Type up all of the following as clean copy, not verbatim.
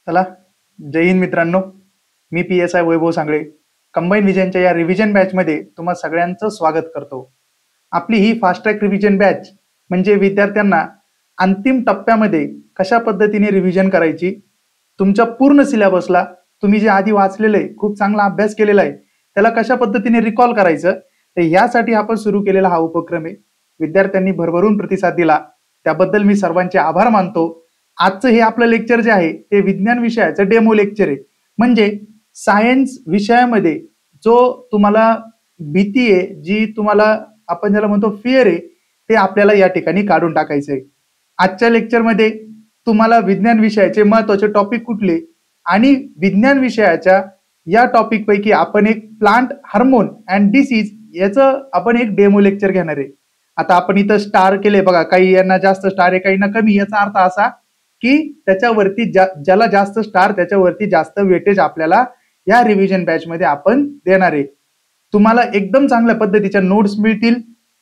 चला, जय हिंद मित्रांनो. मी PSI वैभव Sangle combine विजनच्या या रिव्हिजन बॅचमध्ये तुम्हा सगळ्यांचं स्वागत करतो. आपली ही फास्ट ट्रॅक रिव्हिजन बॅच म्हणजे विद्यार्थ्यांना अंतिम टप्प्यामध्ये कशा पद्धतीने रिव्हिजन करायची, तुमच्या पूर्ण सिलेबसला तुम्ही जे आधी वाचलेलं आहे, खूप चांगला अभ्यास केलेला आहे, त्याला कशा पद्धतीने रिकॉल करायचं, तर यासाठी आपण सुरू केलेला हा उपक्रम आहे. विद्यार्थ्यांनी भरभरून प्रतिसाद दिला, त्याबद्दल मी सर्वांचे आभार मानतो. आजचं हे आपलं लेक्चर जे आहे ते विज्ञान विषयाचं डेमो लेक्चर आहे. म्हणजे सायन्स विषयामध्ये जो तुम्हाला भीती आहे, जी तुम्हाला आपण ज्याला म्हणतो फिअर आहे, ते आपल्याला या ठिकाणी काढून टाकायचं आहे. आजच्या लेक्चरमध्ये तुम्हाला विज्ञान विषयाचे महत्वाचे टॉपिक कुठले आणि विज्ञान विषयाच्या या टॉपिक पैकी आपण एक प्लांट हार्मोन अँड डिसीज याचं आपण एक डेमो लेक्चर घेणार आहे. आता आपण इथं स्टार केले बघा, काही यांना जास्त स्टार आहे, काहींना कमी. याचा अर्थ असा की त्याच्यावरती ज्याला जास्त स्टार त्याच्यावरती जास्त वेटेज आपल्याला या रिव्हिजन बॅच मध्ये आपण देणार आहे. तुम्हाला एकदम चांगल्या पद्धतीच्या नोट्स मिळतील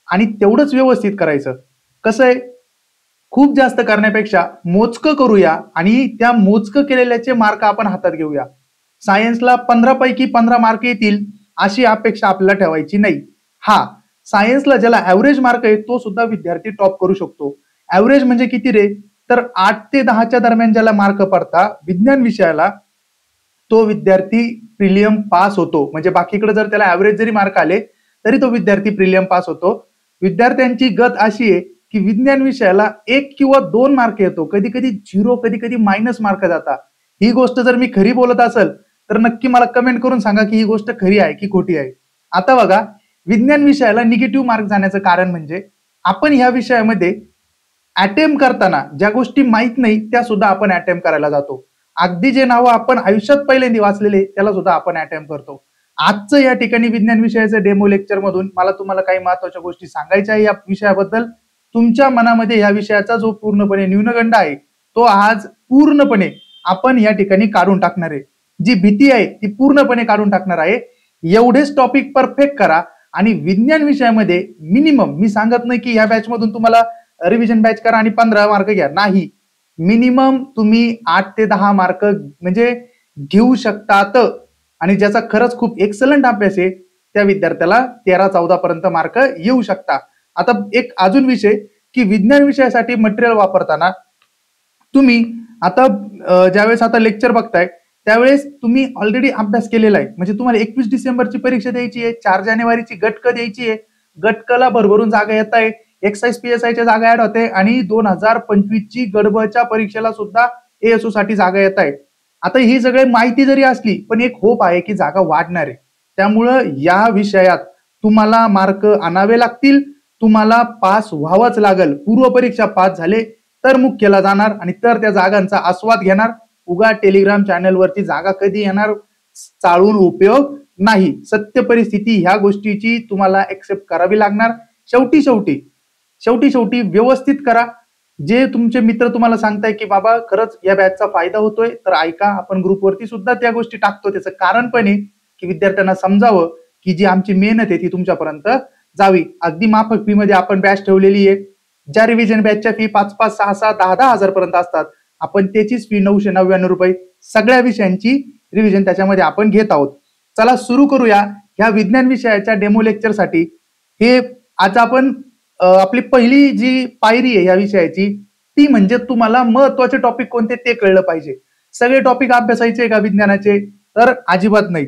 आणि तेवढंच व्यवस्थित करायचं. कसं आहे, खूप जास्त करण्यापेक्षा मोजकं करूया आणि त्या मोजकं केलेल्याचे मार्क आपण हातात घेऊया. सायन्सला 15 पैकी 15 मार्क येतील अशी अपेक्षा आपल्याला ठेवायची नाही. हा, सायन्सला ज्याला ऍव्हरेज मार्क आहे तो सुद्धा विद्यार्थी टॉप करू शकतो. ऍव्हरेज म्हणजे किती रे? तर 8 ते 10च्या दरम्यान ज्याला मार्क पडता विज्ञान विषयाला, तो विद्यार्थी प्रिलियम पास होतो. म्हणजे बाकीकडे जर त्याला ऍव्हरेज जरी मार्क आले तरी तो विद्यार्थी प्रिलियम पास होतो. विद्यार्थ्यांची गत अशी आहे की विज्ञान विषयाला 1 किंवा 2 मार्क येतो, कधी कधी 0, कधी कधी मायनस मार्क जातात. ही गोष्ट जर मी खरी बोलत असेल तर नक्की मला कमेंट करून सांगा की ही गोष्ट खरी आहे की खोटी आहे. आता बघा, विज्ञान विषयाला निगेटिव्ह मार्क जाण्याचं कारण म्हणजे आपण ह्या विषयामध्ये अटेम्प्ट करताना ज्या गोष्टी माहित नाही त्या सुद्धा आपण अटेम्प्ट करायला जातो. अगदी जे नावं आपण आयुष्यात पहिल्यांदा वाचलेले त्याला सुद्धा आपण अटेम्प्ट करतो. आजचं या ठिकाणी विज्ञान विषयाचं डेमो लेक्चर मधून मला तुम्हाला काही महत्वाच्या गोष्टी सांगायच्या आहे या विषयाबद्दल. तुमच्या मनामध्ये या विषयाचा जो पूर्णपणे न्यूनगंड आहे तो आज पूर्णपणे आपण या ठिकाणी काढून टाकणार आहे. जी भीती आहे ती पूर्णपणे काढून टाकणार आहे. एवढेच टॉपिक परफेक्ट करा आणि विज्ञान विषयामध्ये मिनिमम, मी सांगत नाही की या बॅच मधून तुम्हाला रिव्हिजन बॅच करा आणि 15 मार्क घ्या, नाही. मिनिमम तुम्ही 8 ते 10 मार्क म्हणजे घेऊ शकतात. आणि ज्याचा खरंच खूप एक्सलंट अभ्यास आहे त्या विद्यार्थ्याला 13-14 पर्यंत मार्क येऊ शकता. आता एक अजून विषय की विज्ञान विषयासाठी मटेरियल वापरताना तुम्ही आता ज्यावेळेस आता लेक्चर बघताय त्यावेळेस तुम्ही ऑलरेडी अभ्यास केलेला आहे. म्हणजे तुम्हाला 21 डिसेंबरची परीक्षा द्यायची आहे, 4 जानेवारीची गटक द्यायची आहे, गटकला भरभरून जागा येत आहे, एक्साइज PSIच्या जागा ऍड होते आणि 2025 ची गडबच्या परीक्षेला सुद्धा ASU साठी जागा येत आहे. आता ही सगळी माहिती जरी असली पण एक होप आहे की जागा वाढणार आहे. त्यामुळं या विषयात तुम्हाला मार्क आणावे लागतील, तुम्हाला पास व्हावंच लागेल. पूर्व परीक्षा पास झाले तर मुख्यला जाणार आणि तर त्या जागांचा आस्वाद घेणार. उगा टेलिग्राम चॅनलवरती जागा कधी येणार चाळून उपयोग नाही. सत्य परिस्थिती ह्या गोष्टीची तुम्हाला एक्सेप्ट करावी लागणार. शेवटी व्यवस्थित करा. जे तुमचे मित्र तुम्हाला सांगताय की बाबा खरंच या बॅचचा फायदा होतोय तर ऐका, आपण ग्रुपवरती सुद्धा त्या गोष्टी टाकतो. त्याचं कारण पण आहे की विद्यार्थ्यांना समजावं की जी आमची मेहनत आहे ती तुमच्यापर्यंत जावी. अगदी माफक फी मध्ये आपण बॅच ठेवलेली आहे. ज्या रिव्हिजन बॅचच्या फी 5-5, 6-6, 10-10 हजार पर्यंत असतात, आपण त्याचीच फी 999 रुपये सगळ्या विषयांची रिव्हिजन त्याच्यामध्ये आपण घेत आहोत. चला सुरू करूया ह्या विज्ञान विषयाच्या डेमो लेक्चरसाठी. हे आज आपण आपली पहिली जी पायरी आहे या विषयाची ती म्हणजे तुम्हाला महत्वाचे टॉपिक कोणते ते कळलं पाहिजे. सगळे टॉपिक अभ्यासायचे का विज्ञानाचे? तर अजिबात नाही.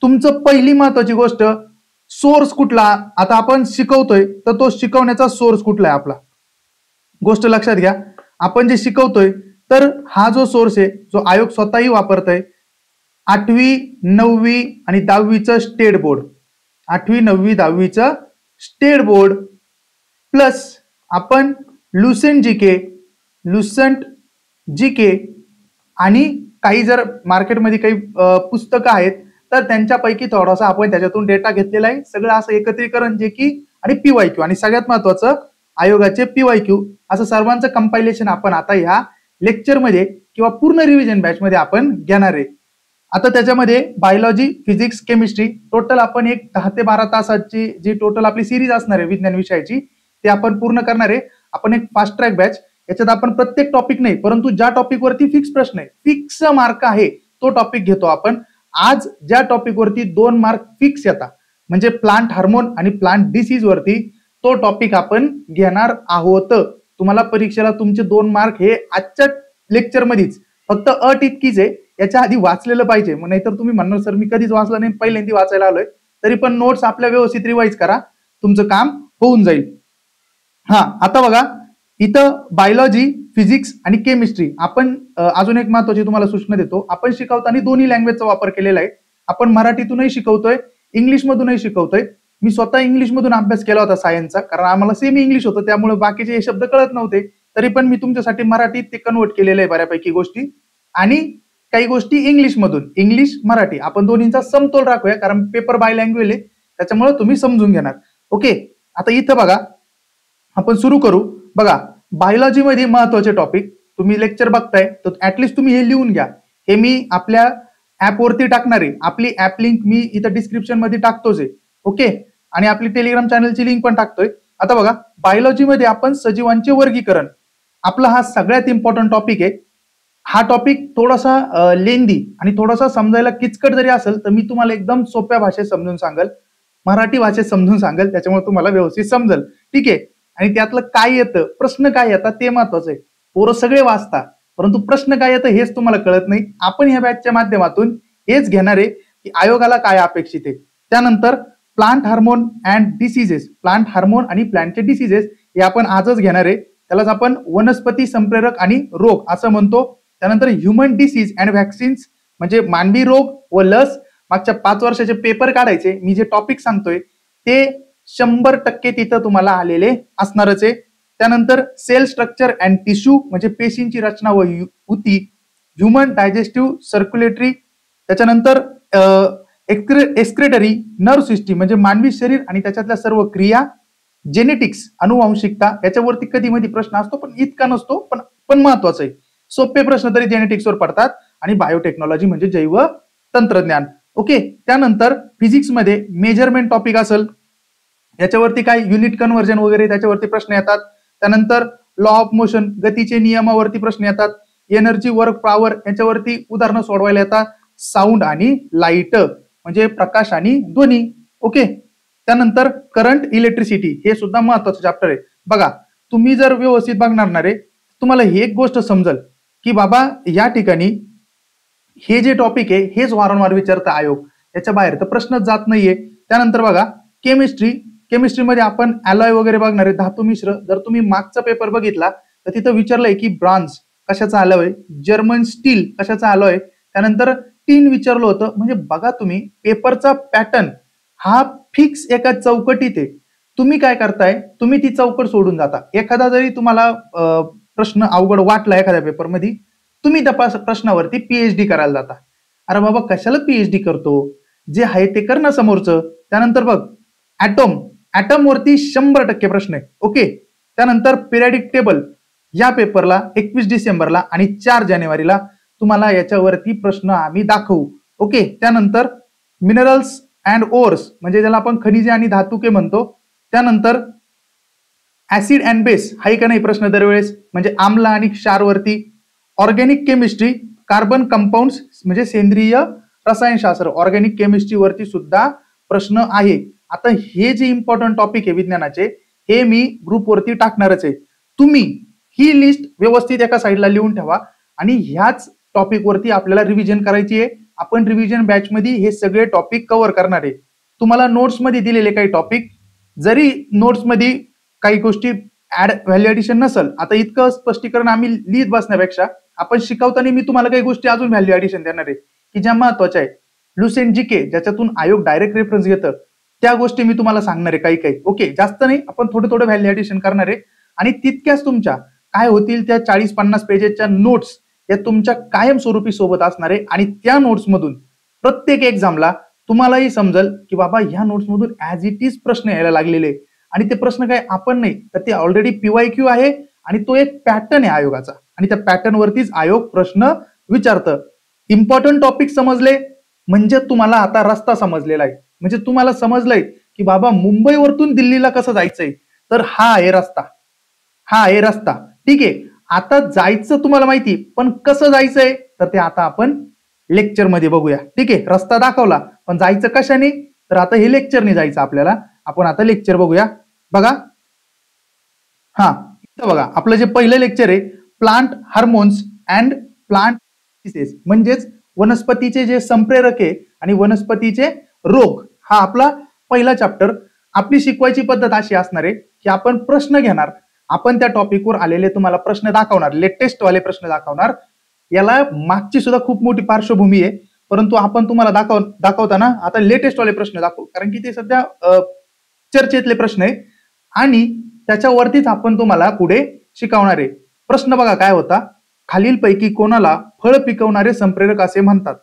तुमचं पहिली महत्वाची गोष्ट सोर्स कुठला. आता आपण शिकवतोय तर तो शिकवण्याचा सोर्स कुठला आहे आपला, गोष्ट लक्षात घ्या. आपण जे शिकवतोय तर हा जो सोर्स आहे जो आयोग स्वतःही वापरतोय, 8वी 9वी आणि 10वीचं स्टेट बोर्ड, 8वी 9वी 10वीचं स्टेट बोर्ड प्लस आपण लुसेंट जीके आणि काही जर मार्केटमध्ये काही पुस्तकं आहेत तर त्यांच्यापैकी थोडासा आपण त्याच्यातून डेटा घेतलेला आहे. सगळं असं एकत्रीकरण जे की आणि PYQ आणि सगळ्यात महत्वाचं आयोगाचे PYQ असं सर्वांचं कंपायलेशन आपण आता ह्या लेक्चरमध्ये किंवा पूर्ण रिव्हिजन बॅच मध्ये आपण घेणार आहे. आता त्याच्यामध्ये बायोलॉजी, फिजिक्स, केमिस्ट्री टोटल आपण एक 10 ते 12 तासाची जी टोटल आपली सिरीज असणार आहे विज्ञान विषयाची ते आपण पूर्ण करणार आहे. आपण एक फास्ट ट्रॅक बॅच याच्यात आपण प्रत्येक टॉपिक नाही, परंतु ज्या टॉपिक वरती फिक्स प्रश्न आहे, फिक्स मार्क आहे, तो टॉपिक घेतो आपण. आज ज्या टॉपिक वरती 2 मार्क फिक्स येतात, म्हणजे प्लांट हार्मोन आणि प्लांट डिसीज वरती, तो टॉपिक आपण घेणार आहोत. तुम्हाला परीक्षेला तुमचे 2 मार्क हे आजच्या लेक्चर मध्येच, फक्त अट इतकीच आहे, याच्या आधी वाचलेलं पाहिजे. मग नाहीतर तुम्ही म्हणणार सर मी कधीच वाचलं नाही, पहिल्यांदा वाचायला आलोय. तरी पण नोट्स आपल्या व्यवस्थित रिवाइज करा, तुमचं काम होऊन जाईल. आता बघा, इथं बायोलॉजी, फिजिक्स आणि केमिस्ट्री आपण अजून एक महत्वाची तुम्हाला सूचना देतो. आपण शिकवताना दोन्ही लँग्वेजचा वापर केलेला आहे. आपण मराठीतूनही शिकवतोय, इंग्लिश मधूनही शिकवतोय. मी स्वतः इंग्लिश मधून अभ्यास केला होता सायन्सचा, कारण आम्हाला सेमी इंग्लिश होतं, त्यामुळे बाकीचे हे शब्द कळत नव्हते. तरी पण मी तुमच्यासाठी मराठीत ते कन्वर्ट केलेलं आहे बऱ्यापैकी गोष्टी, आणि काही गोष्टी इंग्लिश मधून, इंग्लिश मराठी आपण दोन्हींचा समतोल राखूया, कारण पेपर बाय लँग्वेज आहे, त्याच्यामुळे तुम्ही समजून घेणार. ओके, आता इथं बघा, आपण सुरू करू. बघा, बायोलॉजी मध्ये महत्वाचे टॉपिक तुम्ही लेक्चर बघताय, तर ऍटलिस्ट तुम्ही हे लिहून घ्या. हे मी आपल्या ऍप वरती टाकणार आहे. आपली ऍप लिंक मी इथं डिस्क्रिप्शन मध्ये टाकतोच आहे. ओके, आणि आपली टेलिग्राम चॅनलची लिंक पण टाकतोय. आता बघा, बायोलॉजी मध्ये आपण सजीवांचे वर्गीकरण, आपला हा सगळ्यात इम्पॉर्टंट टॉपिक आहे. हा टॉपिक थोडासा लेंदी आणि थोडासा समजायला किचकट जरी असेल, तर मी तुम्हाला एकदम सोप्या भाषेत समजून सांगेल, मराठी भाषेत समजून सांगेल, त्याच्यामुळे तुम्हाला व्यवस्थित समजेल. ठीक आहे, आणि त्यातलं काय येतं, प्रश्न काय येतात ते महत्वाचं आहे. पोरं सगळे वाचतात, परंतु प्रश्न काय येतं हेच तुम्हाला कळत नाही. आपण ह्या बॅचच्या माध्यमातून हेच घेणार आहे की आयोगाला काय अपेक्षित आहे. त्यानंतर plant hormone and diseases, plant hormone आणि प्लांटचे डिसीजेस हे आपण आजच घेणार आहे. त्यालाच आपण वनस्पती संप्रेरक आणि रोग असं म्हणतो. त्यानंतर ह्युमन डिसीज अँड व्हॅक्सिन्स, म्हणजे मानवी रोग व लस. मागच्या 5 वर्षाचे पेपर काढायचे, मी जे टॉपिक सांगतोय ते 100% तिथं तुम्हाला आलेले असणारच आहे. त्यानंतर सेल स्ट्रक्चर अँड टिश्यू, म्हणजे पेशींची रचना व ऊती. ह्युमन डायजेस्टिव्ह सर्क्युलेटरी, त्याच्यानंतर एक्सक्रेटरी नर्व सिस्टीम, म्हणजे मानवी शरीर आणि त्याच्यातल्या सर्व क्रिया. जेनेटिक्स, अनुवांशिकता, याच्यावरती कधी मध्ये प्रश्न असतो, पण इतका नसतो, पण महत्वाचं आहे. सोपे प्रश्न तरी जेनेटिक्सवर पडतात. आणि बायोटेक्नॉलॉजी म्हणजे जैव तंत्रज्ञान. ओके, त्यानंतर फिजिक्स मध्ये मेजरमेंट टॉपिक असेल, याच्यावरती काय युनिट कन्व्हर्जन वगैरे त्याच्यावरती प्रश्न येतात. त्यानंतर लॉ ऑफ मोशन, गतीचे नियमावरती प्रश्न येतात. एनर्जी, वर्क, पॉवर याच्यावरती उदाहरणं सोडवायला येतात. साऊंड आणि लाईट, म्हणजे प्रकाश आणि ध्वनी. ओके, त्यानंतर करंट, इलेक्ट्रिसिटी, हे सुद्धा महत्वाचं चॅप्टर आहे. बघा, तुम्ही जर व्यवस्थित बघणार आहे, तुम्हाला ही एक गोष्ट समजेल की बाबा या ठिकाणी हे जे टॉपिक आहे हेच वारंवार विचारतं आयोग, याच्या बाहेर तर प्रश्नच जात नाहीये. त्यानंतर बघा, केमिस्ट्रीमध्ये आपण अलॉय वगैरे बघणार आहे, धातू मिश्र. जर तुम्ही मागचा पेपर बघितला तर तिथं विचारलंय की ब्रॉन्झ कशाचा अलॉय, जर्मन स्टील कशाचा अलॉय, त्यानंतर टीन विचारलं होतं. म्हणजे बघा तुम्ही, पेपरचा पॅटर्न हा फिक्स एका चौकटीत आहे. तुम्ही काय करताय, तुम्ही ती चौकट सोडून जाता. एखादा जरी तुम्हाला प्रश्न अवघड वाटला एखाद्या पेपरमध्ये, तुम्ही त्या प्रश्नावरती पीएचडी करायला जाता. अरे बाबा, कशाला पीएचडी करतो, जे आहे ते कर ना समोरचं. त्यानंतर बघ, ऍटम वरती 100% प्रश्न आहे. ओके, त्यानंतर पिरियडिक टेबल, या पेपरला 21 डिसेंबरला आणि 4 जानेवारीला तुम्हाला याच्यावरती प्रश्न आम्ही दाखवू. ओके, त्यानंतर मिनरल्स अँड ओर्स, म्हणजे ज्याला आपण खनिजे आणि धातुके म्हणतो. त्यानंतर ऍसिड अँड बेस, हाय का नाही प्रश्न दरवेळेस, म्हणजे आम्ल आणि क्षारवरती. ऑर्गॅनिक केमिस्ट्री, कार्बन कंपाऊंड, म्हणजे सेंद्रिय रसायनशास्त्र, ऑर्गॅनिक केमिस्ट्री वरती सुद्धा प्रश्न आहे. आता हे जे इम्पॉर्टंट टॉपिक आहे विज्ञानाचे, हे मी ग्रुपवरती टाकणारच आहे. तुम्ही ही लिस्ट व्यवस्थित एका साईडला लिहून ठेवा, आणि ह्याच टॉपिक वरती आपल्याला रिव्हिजन करायची आहे. आपण रिव्हिजन बॅच मध्ये हे सगळे टॉपिक कव्हर करणार आहे. तुम्हाला नोट्स मध्ये दिलेले काही टॉपिक, जरी नोट्स मध्ये काही गोष्टी ऍड व्हॅल्यू ऍडिशन नसेल, आता इतकं स्पष्टीकरण आम्ही लिहित बसण्यापेक्षा आपण शिकवताना मी तुम्हाला काही गोष्टी अजून व्हॅल्यू ऍडिशन देणार आहे की ज्या महत्वाच्या आहे. लुसेंट जीके, ज्याच्यातून आयोग डायरेक्ट रेफरन्स घेतं, त्या गोष्टी मी तुम्हाला सांगणार आहे काही. ओके, जास्त नाही, आपण थोडं व्हॅल्यू ऍडिशन करणार आहे. आणि तितक्याच तुमच्या काय होतील त्या 40-50 पेजेसच्या नोट्स या तुमच्या कायमस्वरूपी सोबत असणार आहे. आणि त्या नोट्स मधून प्रत्येक एक्झामला तुम्हालाही समजेल की बाबा ह्या नोट्स मधून ऍज इट इज प्रश्न यायला लागलेले. आणि ते प्रश्न काय आपण नाही, तर ते ऑलरेडी PYQ आहे, आणि तो एक पॅटर्न आहे आयोगाचा, आणि त्या पॅटर्न वरतीच आयोग प्रश्न विचारतं. इम्पॉर्टंट टॉपिक समजले म्हणजे तुम्हाला आता रस्ता समजलेला आहे. म्हणजे तुम्हाला समजलंय की बाबा मुंबईवरतून दिल्लीला कसं जायचंय, तर हा आहे रस्ता. ठीक आहे. आता जायचं तुम्हाला माहिती, पण कसं जायचंय तर ते आता आपण लेक्चर मध्ये बघूया. ठीक आहे, रस्ता दाखवला पण जायचं कशाने तर आता हे लेक्चरने जायचं आपल्याला. आपण आता लेक्चर बघूया. बघा, हा इथं बघा आपलं जे पहिलं लेक्चर आहे plant hormones and plant diseases, म्हणजेच वनस्पतीचे जे संप्रेरक आहे आणि वनस्पतीचे रोग, हा आपला पहिला चॅप्टर. आपली शिकवायची पद्धत अशी असणार आहे की आपण प्रश्न घेणार, आपण त्या टॉपिकवर आलेले तुम्हाला प्रश्न दाखवणार, लेटेस्ट वाले प्रश्न दाखवणार. याला मागची सुद्धा खूप मोठी पार्श्वभूमी आहे, परंतु आपण तुम्हाला दाखवताना आता लेटेस्ट वाले प्रश्न दाखवू, कारण की ते सध्या चर्चेतले प्रश्न आहे आणि त्याच्यावरतीच आपण तुम्हाला पुढे शिकवणार आहे. प्रश्न बघा काय होता, खालीलपैकी कोणाला फळ पिकवणारे संप्रेरक असे म्हणतात.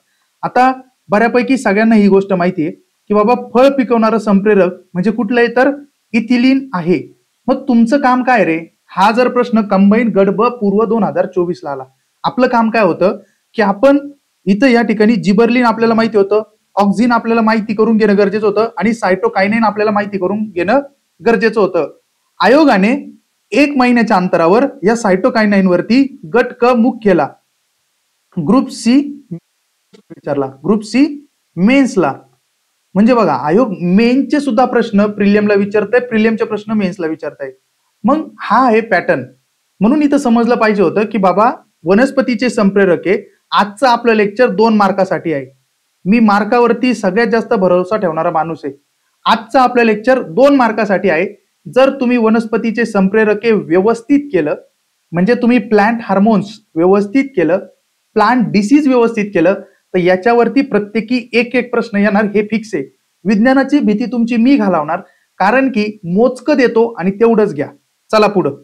आता बऱ्यापैकी सगळ्यांना ही गोष्ट माहिती आहे की बाबा फळ पिकवणारं संप्रेरक म्हणजे कुठलं आहे तर इथिलीन आहे. मग तुमचं काम काय रे, हा जर प्रश्न कंबाईन गट ब पूर्व 2024 ला आला, आपलं काम काय होतं की आपण इथं या ठिकाणी जिबर्लिन आपल्याला माहिती होतं, ऑक्झिन आपल्याला माहिती करून घेणं गरजेचं होतं आणि सायटोकायनिन आपल्याला माहिती करून घेणं गरजेचं होतं. आयोगाने 1 महिन्याच्या अंतरावर या सायटोकायनाइन वरती गट क मुख केला. ग्रुप सी विचारला, ग्रुप सी मेन्सला. म्हणजे बघा आयोग मेन्सचे सुद्धा प्रश्न प्रिलियमला विचारताय, प्रिलियमचे प्रश्न मेन्सला विचारताय. मग हा आहे पॅटर्न. म्हणून इथं समजलं पाहिजे होतं की बाबा वनस्पतीचे संप्रेरक आहे. आजचं आपलं लेक्चर 2 मार्कासाठी आहे. मी मार्कावरती सगळ्यात जास्त भरोसा ठेवणारा माणूस आहे. आजचं आपलं लेक्चर 2 मार्कासाठी आहे. जर तुम्ही वनस्पतीचे संप्रेरके व्यवस्थित केलं, म्हणजे तुम्ही प्लांट हार्मोन्स व्यवस्थित केलं, प्लांट डिसीज व्यवस्थित केलं, तर याच्यावरती प्रत्येकी एक प्रश्न येणार हे फिक्स आहे. विज्ञानाची भीती तुमची मी घालवणार, कारण की मोजकं देतो आणि तेवढंच घ्या. चला पुढं.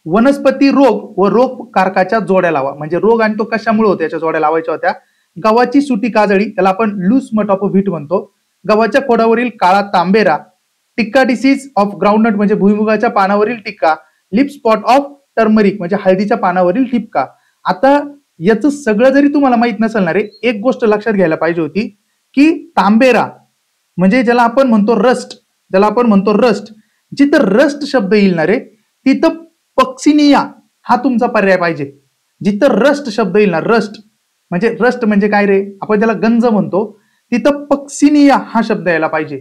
वनस्पती रोग व रोगकारकाच्या जोड्या लावा. म्हणजे रोग आणि तो कशामुळे होतो याच्या जोड्या लावायच्या होत्या. गव्हाची सुटी काजळी, त्याला आपण लूस मट ऑफ व्हीट म्हणतो. गव्हाच्या खोडावरील काळा तांबेरा, टिक्का डिसीज ऑफ ग्राउंडनट म्हणजे भुईमुगाच्या पानावरील टिक्का, लिप स्पॉट ऑफ टर्मरिक म्हणजे हळदीच्या पानावरील ठिपका. आता याचं सगळं जरी तुम्हाला माहित नसेल ना रे, एक गोष्ट लक्षात घ्यायला पाहिजे होती की तांबेरा म्हणजे ज्याला आपण म्हणतो रस्ट, जिथं रस्ट शब्द येईल ना रे तिथं पक्सिनिया हा तुमचा पर्याय पाहिजे. जिथं रस्ट शब्द येईल ना, रस्ट म्हणजे काय रे, आपण त्याला गंज म्हणतो, तिथं पक्सिनिया हा शब्द यायला पाहिजे.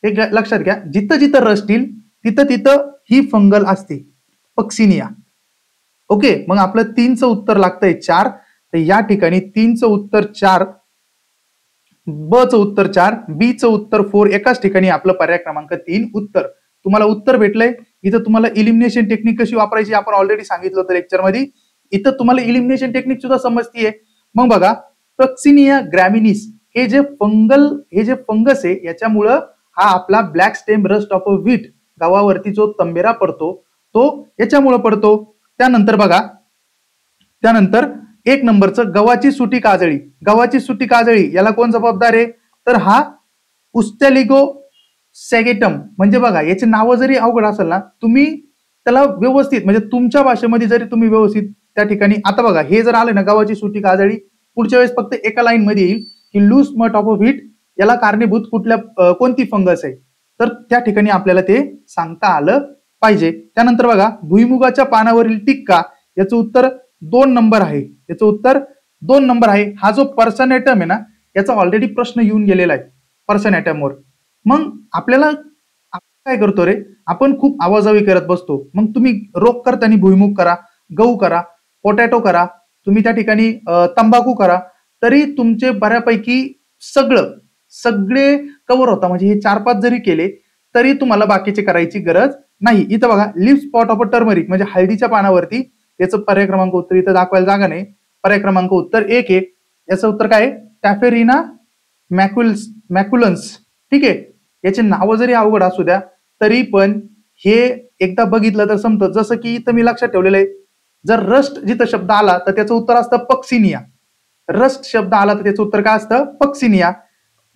हे लक्षात घ्या, जिथं रस्ट येईल तिथं ही फंगल असते, पक्सिनिया. ओके, मग आपलं 3चं उत्तर लागतंय 4. तर या ठिकाणी 3चं उत्तर 4, ब चं उत्तर 4, बी चं उत्तर 4. एकाच ठिकाणी आपलं पर्याय क्रमांक 3 उत्तर. तुम्हाला उत्तर भेटलंय. इथं तुम्हाला इलिमिनेशन टेक्निक कशी वापरायची आपण ऑलरेडी सांगितलं होतं लेक्चर मध्ये. इथं तुम्हाला इलिमिनेशन टेक्निक सुद्धा समजतीये. मग बघा, पक्सिनिया ग्रॅमिनिस हे जे फंगस आहे याच्यामुळं हा आपला black stem rust of wheat गव्हावरती जो तंबेरा पडतो तो याच्यामुळे पडतो. त्यानंतर बघा, त्यानंतर 1 नंबरचं गव्हाची सुटी काजळी याला कोण जबाबदार आहे तर हा उस्टॅलिगो सॅगेटम. म्हणजे बघा याचे नाव जरी अवघड असेल ना, तुम्ही त्याला व्यवस्थित म्हणजे तुमच्या भाषेमध्ये जरी तुम्ही व्यवस्थित त्या ठिकाणी, आता बघा हे जर आलं ना गव्हाची सुटी काजळी, पुढच्या वेळेस फक्त एका लाईन मध्ये येईल की लूस मट ऑफ व्हीट याला कारणीभूत कोणती फंगस आहे, तर त्या ठिकाणी आपल्याला ते सांगता आलं पाहिजे. त्यानंतर बघा, भुईमुगाच्या पानावरील टिक्का याचं उत्तर 2 नंबर आहे. याचं उत्तर 2 नंबर आहे. हा जो पर्सनॅटम आहे ना, याचा ऑलरेडी प्रश्न येऊन गेलेला आहे पर्सनॅटमवर. मग आपल्याला काय करतो रे, आपण खूप आवाजावी करत बसतो. मग तुम्ही रोग करताना भुईमुग करा, गहू करा, पोटॅटो करा, तुम्ही त्या ठिकाणी तंबाखू करा, तरी तुमचे बऱ्यापैकी सगळे कव्हर होता. म्हणजे हे 4-5 जरी केले तरी तुम्हाला बाकीचे करायची गरज नाही. इथं बघा, लिप स्पॉट ऑफ टर्मरिक म्हणजे हळदीच्या पानावरती, याचं पर्याय क्रमांक उत्तर इथं दाखवायला जागा नाही. पर्याय क्रमांक उत्तर 1 आहे. याचं उत्तर काय, टॅफेरिना मॅक्युलन्स. ठीक आहे, याचे नाव जरी अवघड असू द्या तरी पण हे एकदा बघितलं तर समजतं. जसं की इथं मी लक्षात ठेवलेलं आहे, जर रस्ट जिथं शब्द आला तर त्याचं उत्तर असतं पक्सिनिया. रस्ट शब्द आला तर त्याचं उत्तर काय असतं, पक्सिनिया.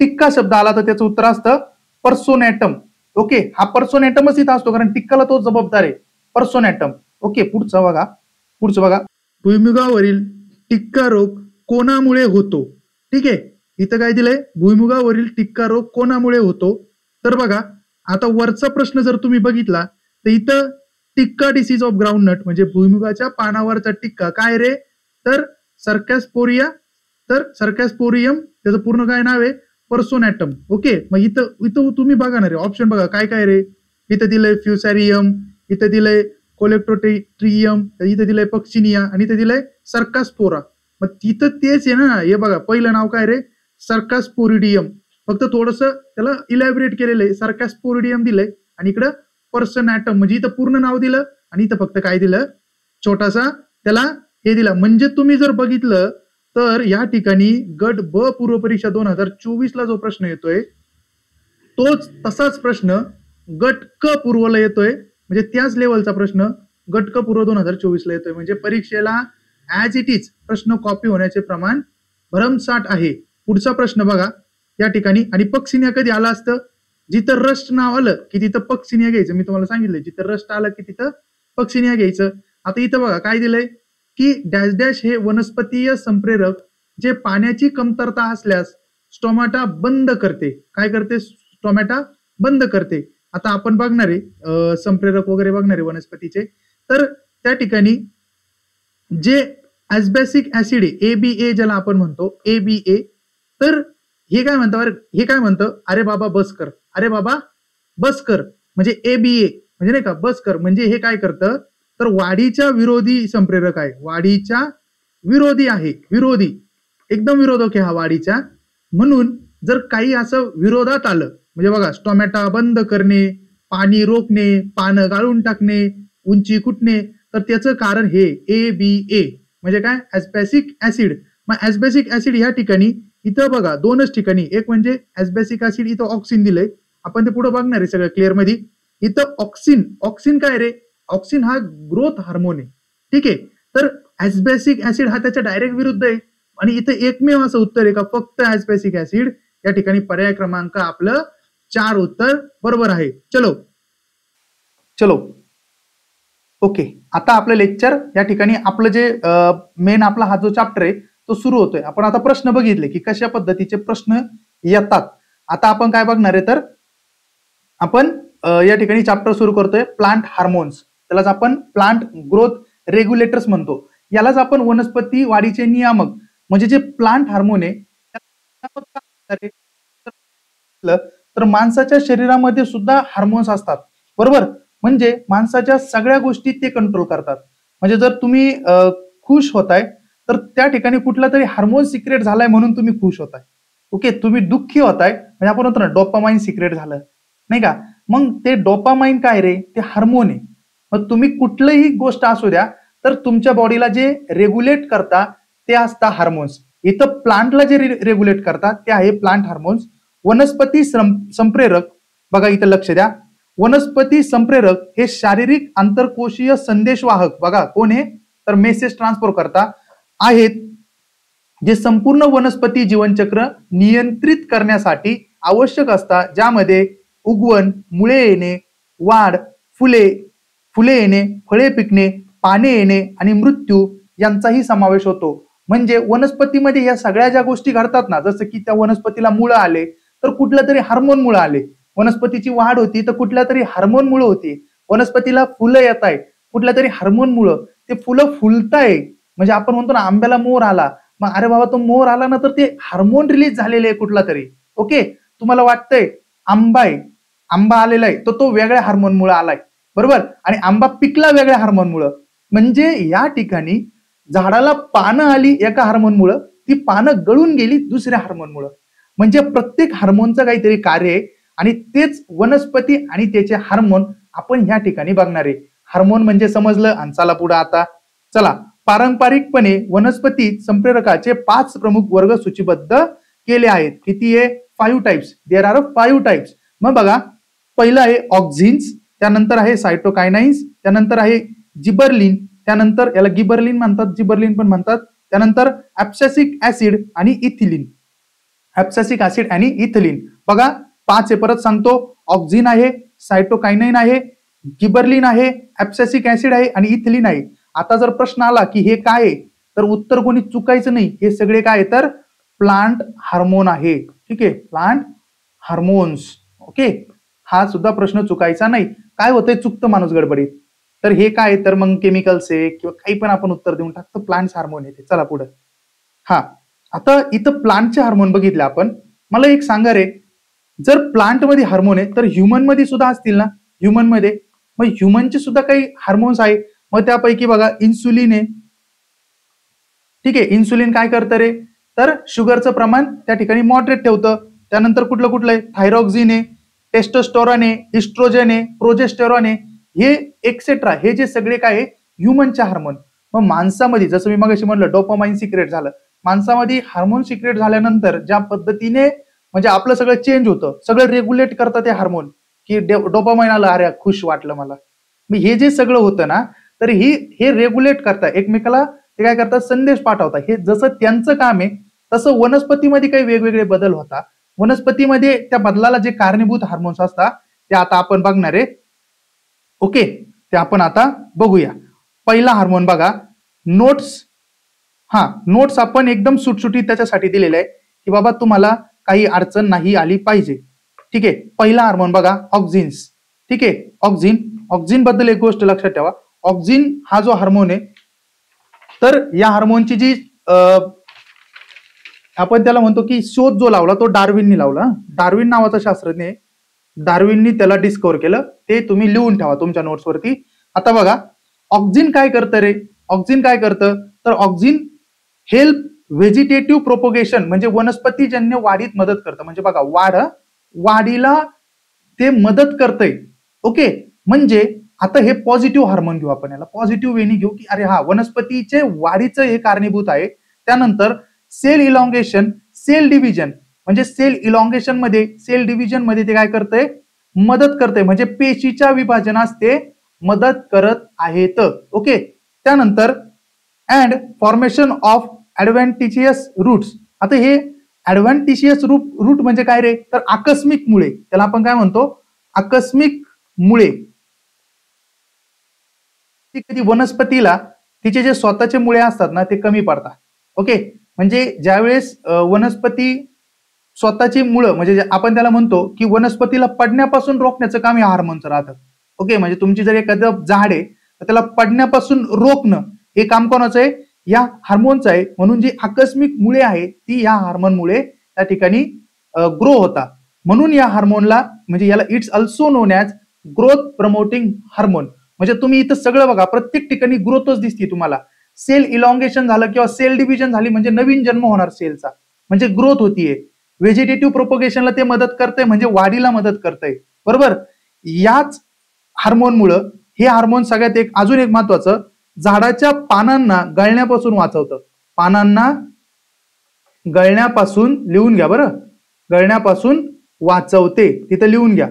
टिक्का शब्द आला तर त्याचं उत्तर असतं पर्सोनॅटम. ओके, हा पर्सोनॅटमच इथं असतो कारण टिक्काला तो जबाबदार आहे, पर्सोनॅटम. ओके, पुढचं बघा, भुईमुगावरील टिक्का रोग कोणामुळे होतो. ठीक आहे, इथं काय दिलंय, भुईमुगावरील टिक्का रोग कोणामुळे होतो. तर बघा, आता वरचा प्रश्न जर तुम्ही बघितला तर इथं टिक्का डिसीज ऑफ ग्राउंडनट म्हणजे भुईमुगाच्या पानावरचा टिक्का काय रे, तर सर्कॅस्पोरिया, तर सर्कॅस्पोरियम त्याचं पूर्ण काय नाव आहे, पर्सोनॅटम. ओके, मग इथं इथं तुम्ही बघा ना रे, ऑप्शन बघा काय काय रे, इथं दिलंय फ्युसॅरियम, इथं दिलंय कोलेप्टोट्रियम, इथं दिलंय पक्सिनिया आणि इथं दिलंय सर्कास्पोरा. मग तिथं तेच आहे ना, हे बघा पहिलं नाव काय रे, सर्कास्पोरिडियम, फक्त थोडस त्याला इलॅबरेट केलेलं आहे, सर्कास्पोरिडियम दिलंय आणि इकडं पर्सनॅटम म्हणजे इथं पूर्ण नाव दिलं आणि इथं फक्त काय दिलं, छोटासा त्याला हे दिला. म्हणजे तुम्ही जर बघितलं तर या ठिकाणी गट ब पूर्व परीक्षा 2024 ला जो प्रश्न येतोय तोच तसाच प्रश्न गट क पूर्वला येतोय, म्हणजे त्याच लेवलचा प्रश्न गट क पूर्व 2024 ला येतोय. म्हणजे परीक्षेला ऍज इट इज प्रश्न कॉपी होण्याचे प्रमाण भरमसाठ आहे. पुढचा प्रश्न बघा या ठिकाणी, आणि पक्सिनिया कधी आला असतं, जिथं रस्ट नाव आलं की तिथं पक्सिनिया घ्यायचं. मी तुम्हाला सांगितलं जिथं रस्ट आलं की तिथं पक्सिनिया घ्यायचं. आता इथं बघा काय दिलंय की डॅश डॅश हे वनस्पतीय संप्रेरक जे पाण्याची कमतरता असल्यास स्टोमॅटा बंद करते. काय करते, स्टोमॅटा बंद करते. आता आपण बघणारे संप्रेरक वगैरे बघणारे वनस्पतीचे, तर त्या ठिकाणी जे ऍस्बॅसिक ऍसिड आहे ABA ज्याला आपण म्हणतो ABA, तर हे काय म्हणतं, हे काय म्हणतं, अरे बाबा बस कर, अरे बाबा बस कर, म्हणजे ABA म्हणजे नाही का बस कर, म्हणजे हे काय करतं तर वाढीच्या विरोधी संप्रेरक आहे, वाढीच्या विरोधी आहे, विरोधी एकदम विरोधक आहे हा वाढीच्या. म्हणून जर काही असं विरोधात आलं, म्हणजे बघा स्टोमॅटा बंद करणे, पाणी रोखणे, पानं गाळून टाकणे, उंची कुटणे, तर त्याचं कारण हे ABA म्हणजे काय, ऍस्बॅसिक ऍसिड. मग ऍस्बॅसिक ऍसिड या ठिकाणी इथं बघा दोनच ठिकाणी, एक म्हणजे ऍस्बॅसिक ऍसिड इथं ऑक्सिन दिलंय, आपण ते पुढे बघणार आहे सगळं क्लिअर मध्ये. इथं ऑक्सिन, ऑक्सिन काय रे, ऑक्सिन हा ग्रोथ हार्मोन आहे, ठीक आहे. तर ऍस्बॅसिक ऍसिड हा त्याच्या डायरेक्ट विरुद्ध आहे, आणि इथं एकमेव असं उत्तर आहे का फक्त ऍस्बॅसिक ऍसिड. या ठिकाणी पर्याय क्रमांक आपलं 4 उत्तर बरोबर आहे. चलो चलो ओके, आता आपलं लेक्चर या ठिकाणी आपलं जे मेन आपला हा जो चॅप्टर आहे तो सुरू होतोय. आपण आता प्रश्न बघितले की कशा पद्धतीचे प्रश्न येतात. आता आपण काय बघणार आहे, तर आपण या ठिकाणी चॅप्टर सुरू करतोय प्लांट हार्मोन्स, त्यालाच आपण प्लांट ग्रोथ रेग्युलेटर्स म्हणतो. यालाच आपण वनस्पती वाढीचे नियामक म्हणजे जे प्लांट हार्मोन आहे तर माणसाच्या शरीरामध्ये सुद्धा हार्मोन्स असतात, बरोबर. म्हणजे माणसाच्या सगळ्या गोष्टी ते कंट्रोल करतात. म्हणजे जर तुम्ही खुश होताय तर त्या ठिकाणी कुठला तरी हार्मोन सिक्रेट झालाय म्हणून तुम्ही खुश होताय. ओके, तुम्ही दुःखी होताय म्हणजे आपण म्हणतो ना डोपामाइन सिक्रेट झालं, नाही का. मग ते डोपामाइन काय रे, ते हार्मोन आहे. मग तुम्ही कुठलीही गोष्ट असू द्या तर तुमच्या बॉडीला जे रेग्युलेट करता ते असतात हार्मोन्स. इथं प्लांटला जे रेग्युलेट करतात ते आहे प्लांट हार्मोन्स. वनस्पती संप्रेरक, बघा इथं लक्ष द्या, वनस्पती संप्रेरक हे शारीरिक आंतरकोशीय संदेशवाहक, बघा कोण आहे तर मेसेज ट्रान्सफर करता आहेत, जे संपूर्ण वनस्पती जीवनचक्र नियंत्रित करण्यासाठी आवश्यक असतात, ज्यामध्ये उगवण, मुळे येणे, वाढ, फुले येणे, फळे पिकणे, पाने येणे आणि मृत्यू यांचाही समावेश होतो. म्हणजे वनस्पतीमध्ये या सगळ्या ज्या गोष्टी घडतात ना, जसं की त्या वनस्पतीला मुळं आले तर कुठल्या तरी हार्मोन मुळे आले, वनस्पतीची वाढ होती तर कुठल्या तरी हार्मोन मुळे होती, वनस्पतीला फुलं येत आहे कुठल्या तरी हार्मोन मुळे, ते फुलं फुलताय. म्हणजे आपण म्हणतो ना आंब्याला मोर आला, मग अरे बाबा तो मोर आला ना तर ते हार्मोन रिलीज झालेले आहे कुठला तरी. ओके, तुम्हाला वाटतंय आंबा आलेला आहे तर तो वेगळ्या हार्मोन मुळे आलाय, बरोबर, आणि आंबा पिकला वेगळ्या हार्मोन मुळे. म्हणजे या ठिकाणी झाडाला पानं आली एका हार्मोन मुळे, ती पानं गळून गेली दुसऱ्या हार्मोन मुळे. म्हणजे प्रत्येक हार्मोनचं काहीतरी कार्य आहे आणि तेच वनस्पती आणि त्याचे हार्मोन आपण ह्या ठिकाणी बघणार आहे. हार्मोन म्हणजे समजलं, आणि चला पुढे आता चला. पारंपरिकपणे वनस्पती संप्रेरकाचे 5 प्रमुख वर्ग सूचीबद्ध केले आहेत. किती आहे, 5 टाइप्स. There R 5 types. मग बघा, पहिलं आहे ऑक्झिन्स, त्यानंतर आहे सायटोकायनाइन्स, त्यानंतर आहे जिबरलिन, त्यानंतर याला गिबरलिन म्हणतात, जिबरलिन पण म्हणतात, त्यानंतर ऍब्सिसिक ऍसिड आणि इथिलीन. ऍब्सिसिक ऍसिड आणि इथिलीन बघा 5 आहे, परत सांगतो. ऑक्झिन आहे, सायटोकायनाइन आहे, गिबरलिन आहे, ऍब्सिसिक ऍसिड आहे आणि इथिलीन आहे. आता जर प्रश्न आला की हे काय आहे तर उत्तर कोणी चुकायचं नाही. हे सगळे काय तर प्लांट हार्मोन आहे, ठीक आहे, प्लांट हार्मोन्स. ओके, हा सुद्धा प्रश्न चुकायचा नाही. काय होतंय, चुकतं माणूस गडबडीत. तर हे काय तर मग केमिकल्स आहे किंवा काही पण आपण उत्तर देऊन टाकतो, प्लांट्स हार्मोन येते. चला पुढे. हा, आता इथं प्लांटचे हार्मोन बघितले आपण. मला एक सांगा रे, जर प्लांट मध्ये हार्मोन आहे तर ह्युमन मध्ये सुद्धा असतील ना? ह्युमन मध्ये मग ह्युमनचे सुद्धा काही हार्मोन्स आहे. मग त्यापैकी बघा इन्सुलिन आहे. ठीक आहे, इन्सुलिन काय करतं रे तर शुगरचं प्रमाण त्या ठिकाणी मॉडरेट ठेवतं. त्यानंतर कुठलं कुठलं आहे, थायरॉक्सिन आहे, टेस्टोस्टेरॉन आहे, इस्ट्रोजन आहे, प्रोजेस्टेरॉन आहे, हे एक्सेट्रा, हे जे सगळे काय आहे ह्युमनचे हार्मोन. मग माणसामध्ये जसं मी मगाशी म्हणलं डोपामाइन सिक्रेट झालं, माणसामध्ये हार्मोन सिक्रेट झाल्यानंतर ज्या पद्धतीने म्हणजे आपलं सगळं चेंज होतं, सगळं रेग्युलेट करतं ते हार्मोन, की डोपामाइन आलं, अरे खुश वाटलं मला. मग हे जे सगळं होतं ना, तर हे रेग्युलेट करतात एकमेकाला, ते काय करतात संदेश पाठवतात. हे जसं त्यांचं काम आहे तसं वनस्पतीमध्ये काही वेगवेगळे बदल होतात. वनस्पतीमध्ये त्या बदलाला जे कारणीभूत हार्मोन्स असतात ते आता आपण बघणार आहे. ओके, ते आपण आता बघूया. पहिला हार्मोन बघा, नोट्स. हा, नोट्स आपण एकदम सुटसुटीत त्याच्यासाठी दिलेले आहे की बाबा तुम्हाला काही अडचण नाही आली पाहिजे. ठीक आहे, पहिला हार्मोन बघा ऑक्झिन्स. ठीक आहे, ऑक्झिन. ऑक्झिन बद्दल एक गोष्ट लक्षात ठेवा, ऑक्झिन हा जो हार्मोन आहे तर या हार्मोनची जी आपण त्याला म्हणतो की शोध जो लावला तो डार्विननी लावला. डार्विन नावाचा शास्त्रज्ञ आहे, डार्विननी त्याला डिस्कव्हर केलं. ते तुम्ही लिहून ठेवा तुमच्या नोट्स वरती. आता बघा ऑक्झिन काय करतं रे, ऑक्झिन काय करतं तर ऑक्झिन हेल्प व्हेजिटेटिव्ह प्रोपोगेशन, म्हणजे वनस्पतीजन्य वाढीत मदत करतं. म्हणजे बघा वाढीला ते मदत करतंय. ओके, म्हणजे आता हे पॉझिटिव्ह हार्मोन घेऊ आपण, याला पॉझिटिव्ह वेनी घेऊ की अरे हा वनस्पतीचे वाढीचं हे कारणीभूत आहे. त्यानंतर सेल इलॉंगेशन, सेल डिव्हिजन, म्हणजे सेल इलॉंगेशन मध्ये, सेल डिव्हिजन मध्ये ते काय करतंय मदत करतंय, म्हणजे पेशीच्या विभाजनास ते मदत करत आहेत. ओके, त्यानंतर अँड फॉर्मेशन ऑफ ऍडव्हेंटिशियस रूट्स. आता हे ऍडव्हेंटिशियस रूट म्हणजे काय रे तर आकस्मिक मुळे, त्याला आपण काय म्हणतो आकस्मिक मुळे. कधी वनस्पतीला तिचे जे स्वतःचे मुळे असतात ना ते कमी पडतात. ओके, म्हणजे ज्यावेळेस वनस्पती स्वतःची मुळं, म्हणजे आपण त्याला म्हणतो की वनस्पतीला पडण्यापासून रोखण्याचं काम या हार्मोनचं राहतं. ओके, म्हणजे तुमची जर एखादं झाड आहे तर त्याला पडण्यापासून रोखणं हे काम कोणाचं आहे, या हार्मोनचं आहे. म्हणून जी आकस्मिक मुळे आहेत ती या हार्मोनमुळे त्या ठिकाणी ग्रो होतात. म्हणून या हार्मोनला म्हणजे याला it's also non as growth promoting hormone. म्हणजे तुम्ही इथं सगळं बघा, प्रत्येक ठिकाणी ग्रोथच दिसते तुम्हाला. सेल इलॉंगेशन झालं किंवा सेल डिव्हिजन झाली म्हणजे नवीन जन्म होणार सेलचा, म्हणजे ग्रोथ होतीये. व्हेजिटेटिव्ह प्रोपोगेशनला ते मदत करतंय, म्हणजे वाढीला मदत करतंय. बरोबर, याच हार्मोनमुळे हे हार्मोन सगळ्यात अजून एक महत्वाचं, झाडाच्या पानांना गळण्यापासून वाचवतं. पानांना गळण्यापासून, लिहून घ्या बरं, गळण्यापासून वाचवते, तिथं लिहून घ्या,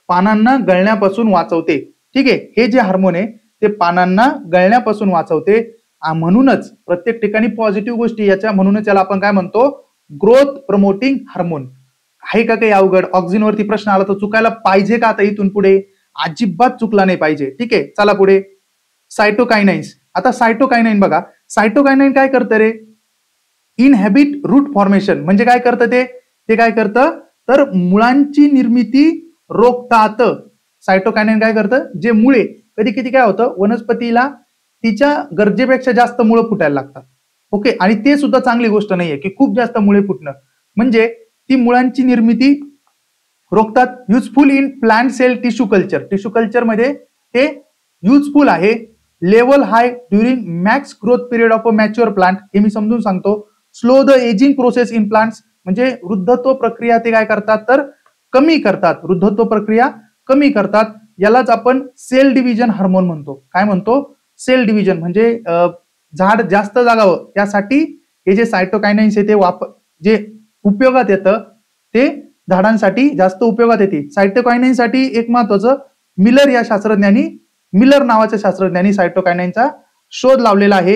पानांना गळण्यापासून वाचवते. ठीक आहे, हे जे हार्मोन आहे ते पानांना गळण्यापासून वाचवते. म्हणूनच प्रत्येक ठिकाणी पॉझिटिव्ह गोष्टी याच्या, म्हणूनच याला आपण काय म्हणतो ग्रोथ प्रमोटिंग हार्मोन. आहे का काही अवघड? ऑक्झिन वरती प्रश्न आला तर चुकायला पाहिजे का आता इथून पुढे? अजिबात चुकला नाही पाहिजे. ठीक आहे, चला पुढे. सायटोकायनाइन्स. आता सायटोकायनाइन बघा, सायटोकायनाइन काय करतं रे, इनहॅबिट रूट फॉर्मेशन. म्हणजे काय करतं ते काय करतं तर मुळांची निर्मिती रोखतात. सायटोकायनाइन काय करतं, जे मुळे, कधी कधी काय होतं वनस्पतीला तिच्या गरजेपेक्षा जास्त मुळे फुटायला लागतात. ओके, आणि ते सुद्धा चांगली गोष्ट नाहीये की खूप जास्त मुळे फुटणं, म्हणजे ती मुळांची निर्मिती रोखतात. Useful in plant cell tissue culture. Tissue culture मध्ये ते युजफुल आहे. Level high during max growth period of a mature plant. हे मी समजून सांगतो. Slow the ageing process in plants, म्हणजे वृद्धत्व प्रक्रिया ते काय करतात तर कमी करतात, वृद्धत्व प्रक्रिया कमी करतात. यालाच आपण सेल डिव्हिजन हार्मोन म्हणतो. काय म्हणतो? Cell division. म्हणजे झाड जास्त जागावं यासाठी हे जे सायटोकायनाइन्स आहे ते जे उपयोगात येतं ते झाडांसाठी जास्त उपयोगात येते. सायटोकायनाइनसाठी एक महत्वाचं, मिलर या शास्त्रज्ञांनी, मिलर नावाच्या शास्त्रज्ञांनी सायटोकायनाइनचा शोध लावलेला आहे.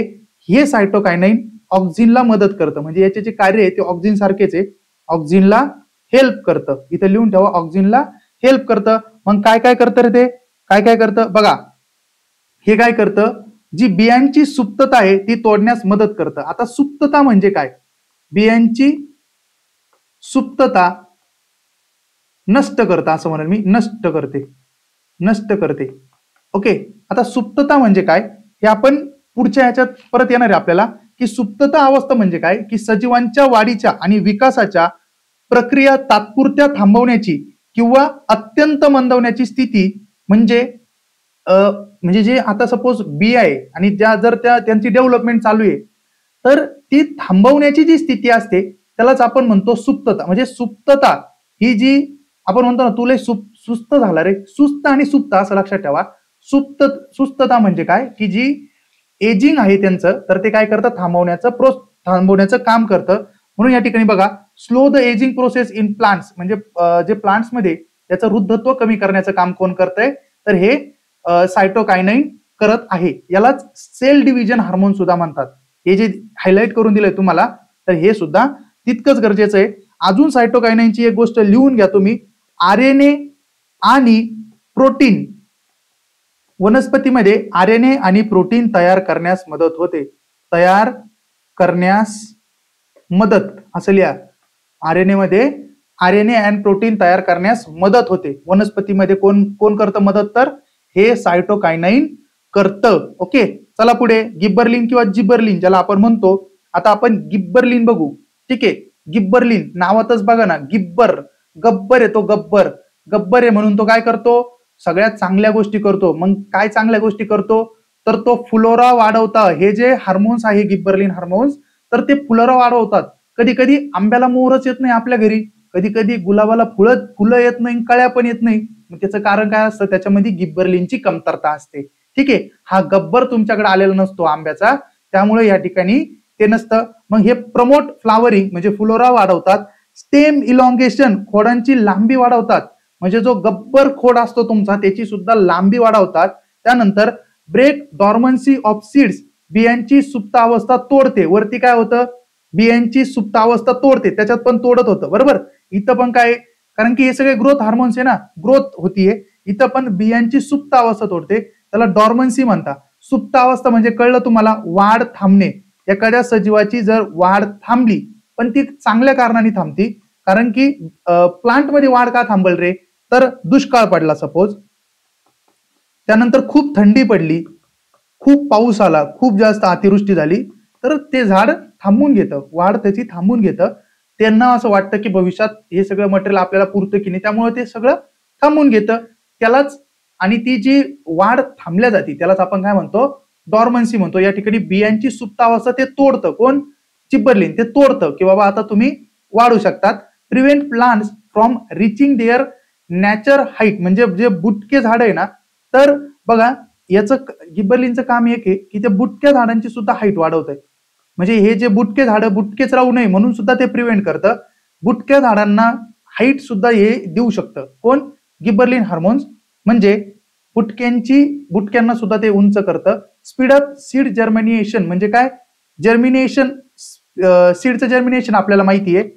हे सायटोकायनाइन ऑक्झिनला मदत करतं, म्हणजे याचे जे कार्य आहे ते ऑक्झिन सारखेच आहे, ऑक्झिनला हेल्प करतं. इथे लिहून ठेवा, ऑक्झिनला हेल्प करतं. मग काय काय करतं रे ते, काय काय करतं बघा. हे काय करतं, जी बियांची सुप्तता आहे ती तोडण्यास मदत करतं. आता सुप्तता म्हणजे काय, बियांची सुप्तता नष्ट करता, असं म्हणेल मी, नष्ट करते. ओके, आता सुप्तता म्हणजे काय हे आपण पुढच्या ह्याच्यात परत येणार आहे आपल्याला, की सुप्तता अवस्था म्हणजे काय, की सजीवांच्या वाढीच्या आणि विकासाच्या प्रक्रिया तात्पुरत्या थांबवण्याची किंवा अत्यंत मंदवण्याची स्थिती म्हणजे म्हणजे जे आता सपोज बी आहे आणि ज्या जर त्यांची डेव्हलपमेंट चालू आहे तर ती थांबवण्याची जी स्थिती असते त्यालाच आपण म्हणतो सुप्तता. म्हणजे सुप्तता ही जी आपण म्हणतो ना तुला सुस्त झाला रे, सुस्त आणि सुप्त असं लक्षात ठेवा. सुस्तता म्हणजे काय, की जी एजिंग आहे त्यांचं तर ते काय करतं, थांबवण्याचं काम करतं. म्हणून या ठिकाणी बघा, slow the ageing process in plants म्हणजे जे प्लांट्स मध्ये त्याचं वृद्धत्व कमी करण्याचं काम कोण करतंय, तर हे सायटोकायनाइन करत आहे. यालाच सेल डिव्हिजन हार्मोन सुद्धा म्हणतात. हे जे हायलाइट करून दिलंय तुम्हाला तर हे सुद्धा तितकंच गरजेचं आहे. अजून सायटोकायनाइनची एक गोष्ट लिहून घ्या तुम्ही, आरएनए आणि प्रोटीन, वनस्पतीमध्ये आरएनए आणि प्रोटीन तयार करण्यास मदत होते. तयार करण्यास मदत असं लिहा. आरएनए मध्ये आरएनए अँड प्रोटीन तयार करण्यास मदत होते. वनस्पतीमध्ये कोण कोण करतं मदत, तर हे सायटोकायनाइन करतं. ओके, चला पुढे. गिब्बरलिन किंवा जिबरलिन ज्याला आपण म्हणतो. आता आपण गिब्बरलिन बघू. ठीक आहे, गिब्बरलिन नावातच बघा ना, गब्बर आहे तो, गब्बर आहे म्हणून तो काय करतो, सगळ्यात चांगल्या गोष्टी करतो. मग काय चांगल्या गोष्टी करतो, तर तो फुलोरा वाढवता. हे जे हार्मोन्स आहे गिब्बरलिन हार्मोन्स, तर ते फुलोरा वाढवतात. कधी कधी आंब्याला मोहरच येत नाही आपल्या घरी, कधी कधी गुलाबाला फुलं येत नाही, कळ्या पण येत नाही. मग त्याचं कारण काय असतं, त्याच्यामध्ये गिब्बरलिनची कमतरता असते. ठीक आहे, हा गब्बर तुमच्याकडे आलेला नसतो आंब्याचा, त्यामुळे या ठिकाणी ते नसतं. मग हे प्रमोट फ्लावरिंग म्हणजे फुलोरा वाढवतात. स्टेम इलॉंगेशन खोडांची लांबी वाढवतात. म्हणजे जो गब्बर खोड असतो तुमचा त्याची सुद्धा लांबी वाढवतात. त्यानंतर ब्रेक डॉर्मन्सी ऑफ सीड्स बियांची सुप्त अवस्था तोडते. वरती काय होतं, बियांची सुप्त अवस्था तोडते, त्याच्यात पण तोडत होतं बरोबर. इथं पण काय, कारण की हे सगळे ग्रोथ हार्मोन्स आहे ना, ग्रोथ होतीये. इथं पण बियांची सुप्त अवस्था तोडते, त्याला डॉर्मन्सी म्हणतात. सुप्त अवस्था म्हणजे कळलं तुम्हाला, वाढ थांबणे. एखाद्या सजीवाची जर वाढ थांबली पण ती चांगल्या कारणाने थांबती, कारण की प्लांट मध्ये वाढ का थांबल रे, तर दुष्काळ पडला सपोज, त्यानंतर खूप थंडी पडली, खूप पाऊस आला, खूप जास्त अतिवृष्टी झाली, तर ते झाड थांबून घेतं, वाढ त्याची थांबून घेतं. त्यांना असं वाटतं की भविष्यात हे सगळं मटेरियल आपल्याला पुरतं की नाही, त्यामुळे ते सगळं थांबून घेतं. त्यालाच आणि ती जी वाढ थांबल्या जाते त्यालाच आपण काय म्हणतो, डॉर्मन्सी म्हणतो. या ठिकाणी बियांची सुप्त अवस्था ते तोडतं. कोण, जिबरलिन, ते तोडतं की बाबा आता तुम्ही वाढू शकतात. Prevent plants from reaching their nature height म्हणजे जे बुटके झाड आहे ना, तर बघा याचं गिबरलिनचं काम एक आहे की ते बुटक्या झाडांची सुद्धा हाईट वाढवत आहे. म्हणजे हे जे बुटके झाड बुटकेच राहू नये म्हणून सुद्धा ते प्रिव्हेंट करतं. बुटक्या झाडांना हाईट सुद्धा हे देऊ शकतं. कोण, गिबरलिन हार्मोन्स. म्हणजे बुटक्यांना सुद्धा ते उंच करतं. स्पीड अप सीड जर्मिनेशन म्हणजे काय, जर्मिनेशन, सीडचं जर्मिनेशन आपल्याला माहिती आहे,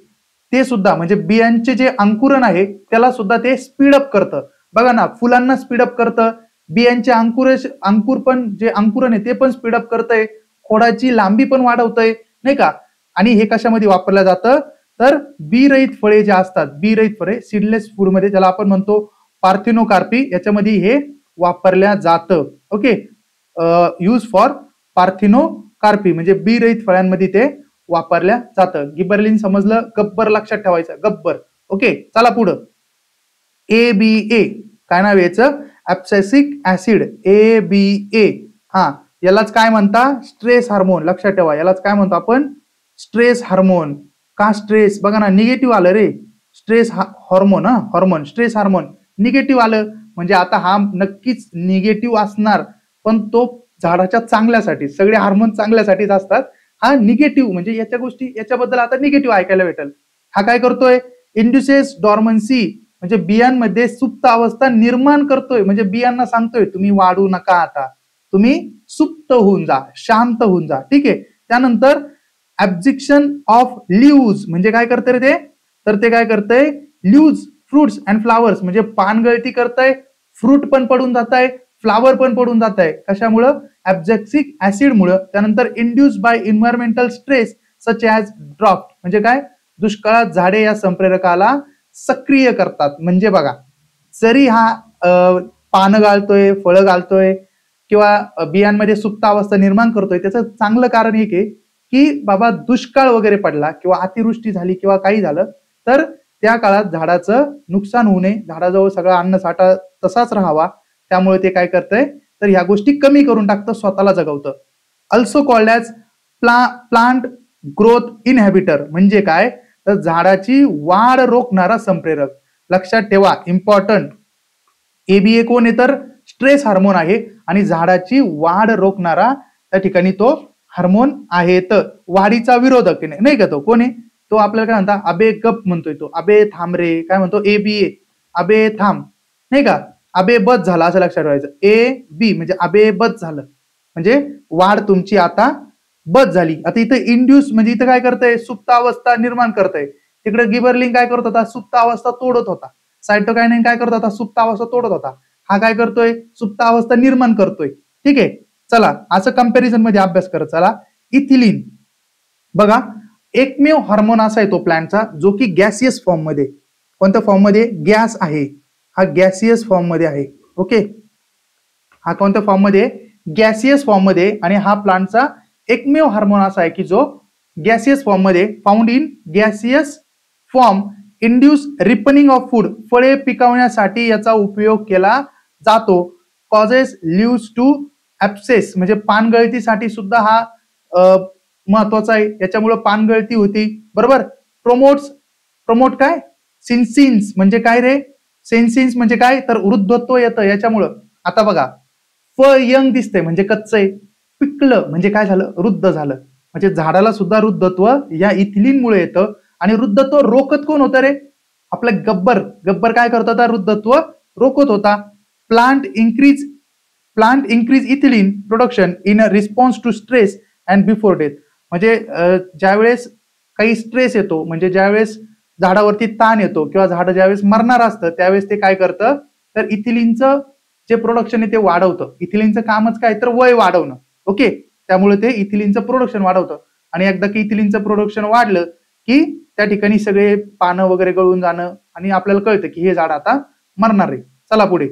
ते सुद्धा म्हणजे बियांचे जे अंकुरण आहे त्याला सुद्धा ते स्पीडअप करतं. बघा ना, फुलांना स्पीडअप करतं, बियांचे अंकुर पण जे अंकुरण आहे ते पण स्पीडअप करतंय, खोडाची लांबी पण वाढवतंय, नाही का. आणि हे कशामध्ये वापरलं जातं, तर बी रहित फळे जे असतात, बी रहित फळे सीडलेस फूड मध्ये ज्याला आपण म्हणतो पार्थिनोकार्पी, याच्यामध्ये हे वापरल्या जातं. ओके, यूज फॉर पार्थिनोकार्पी म्हणजे बी रहित फळांमध्ये ते वापरल्या जातं. गिबरलिन समजलं, गब्बर लक्षात ठेवायचं, गब्बर. ओके, चला पुढं. ABA काय नाव याचं, ऍब्सिसिक ऍसिड, ABA. हा, यालाच काय म्हणता, स्ट्रेस हार्मोन. लक्षात ठेवा, यालाच काय म्हणतो आपण, स्ट्रेस हार्मोन. का स्ट्रेस, बघा ना निगेटिव्ह आलं रे, stress hormone. Hormone stress hormone negative आलं म्हणजे आता हा नक्कीच निगेटिव्ह असणार, पण तो झाडाच्या चांगल्यासाठी, सगळे हार्मोन चांगल्यासाठीच असतात. हा निगेटिव्ह म्हणजे याच्या गोष्टी, याच्याबद्दल आता निगेटिव्ह ऐकायला भेटेल. हा काय करतोय, इंड्युसेस डॉर्मन्सी म्हणजे बियांमध्ये सुप्त अवस्था निर्माण करतोय. म्हणजे बियांना सांगतोय तुम्ही वाढू नका, आता तुम्ही सुप्त होऊन जा, शांत होऊन जा. ठीक आहे. त्यानंतर ऍब्जिक्शन ऑफ लीव्ज म्हणजे काय करतंय रे ते, तर ते काय करतंय, लीव्ज फ्रुट्स अँड फ्लावर्स म्हणजे पानगळती करतंय, फ्रूट पण पडून जात आहे, फ्लावर पण पडून जात आहे. कशामुळं, ऍब्सिसिक ऍसिड मुळे. त्यानंतर induce by environmental stress such as drought म्हणजे काय, दुष्काळात झाडे या संप्रेरकाला सक्रिय करतात. म्हणजे बघा, जरी हा पानं घालतोय, फळं घालतोय, किंवा बियांमध्ये सुप्तावस्था निर्माण करतोय, त्याचं चांगलं कारण एक आहे की बाबा दुष्काळ वगैरे पडला किंवा अतिवृष्टी झाली किंवा काही झालं तर त्या काळात झाडाचं नुकसान होऊ नये, झाडाजवळ सगळा अन्नसाठा तसाच राहावा, त्यामुळे ते काय करतंय तर ह्या गोष्टी कमी करून टाकतं, स्वतःला जगवतं. Also called as plant growth inhibitor, म्हणजे काय तर झाडाची वाढ रोखणारा संप्रेरक. लक्षात ठेवा, इम्पॉर्टंट, ABA कोण आहे तर स्ट्रेस हार्मोन आहे आणि झाडाची वाढ रोखणारा त्या ठिकाणी तो हार्मोन आहे. तर वाढीचा विरोधक नाही का तो कोण आहे, तो आपल्याला काय म्हणता अबे गप म्हणतोय, तो अबे थांब रे, काय म्हणतो ABA, अबे थांब नाही का, अबे बस झाला असं लक्षात ठेवायचं. AB म्हणजे अबे बस झालं, म्हणजे वाढ तुमची आता बस झाली. आता इथं इंड्यूस म्हणजे इथं काय करतंय, सुप्तावस्था निर्माण करतंय. तिकडे गिबरलिंग काय करत होता, सुप्तावस्था तोडत होता. सायटोकायनिन काय करत होता, सुप्तावस्था तोडत होता. हा काय करतोय, सुप्तावस्था निर्माण करतोय. ठीक आहे, चला असं कंपॅरिझन मध्ये अभ्यास करत चला. इथिलीन बघा, एकमेव हार्मोन असा आहे तो प्लांटचा जो की गॅसियस फॉर्म मध्ये, कोणत्या फॉर्म मध्ये, गॅस आहे, हा गॅसियस फॉर्म मध्ये आहे. ओके, हा कोणत्या फॉर्म मध्ये, गॅसियस फॉर्म मध्ये, आणि हा प्लांटचा एकमेव हार्मोन असा आहे की जो गॅसियस फॉर्म मध्ये, found in gaseous form, induce ripening of food, फळे पिकवण्यासाठी याचा उपयोग केला जातो. कॉजेस लिव्स टू ऍब्सेस म्हणजे पानगळतीसाठी सुद्धा हा महत्वाचा आहे, याच्यामुळे पानगळती होती. बरोबर. प्रमोट काय, सिन्सिन्स म्हणजे काय रे, सेन्सिन्स म्हणजे काय तर वृद्धत्व येतं याच्यामुळं. आता बघा, फळ यंग दिसतंय म्हणजे कच्च आहे, पिकलं म्हणजे काय झालं, वृद्ध झालं, म्हणजे झाडाला सुद्धा वृद्धत्व या इथिलीनमुळे येतं. आणि वृद्धत्व रोखत कोण होतं रे, आपलं गब्बर काय करत होता, वृद्धत्व रोखत होता. Plant increase ethylene production in response to stress and before death, म्हणजे ज्यावेळेस काही स्ट्रेस येतो, म्हणजे ज्यावेळेस झाडावरती ताण येतो किंवा झाड ज्यावेळेस मरणार असतं त्यावेळेस ते काय करतं तर इथिलीनचं जे प्रोडक्शन आहे ते वाढवतं. इथिलीनचं कामच काय तर वय वाढवणं. ओके, त्यामुळे ते इथिलीनचं प्रोडक्शन वाढवतं. आणि एकदा की इथिलीनचं प्रोडक्शन वाढलं की त्या ठिकाणी सगळे पानं वगैरे गळून जाणं आणि आपल्याला कळतं की हे झाड आता मरणार आहे. चला पुढे.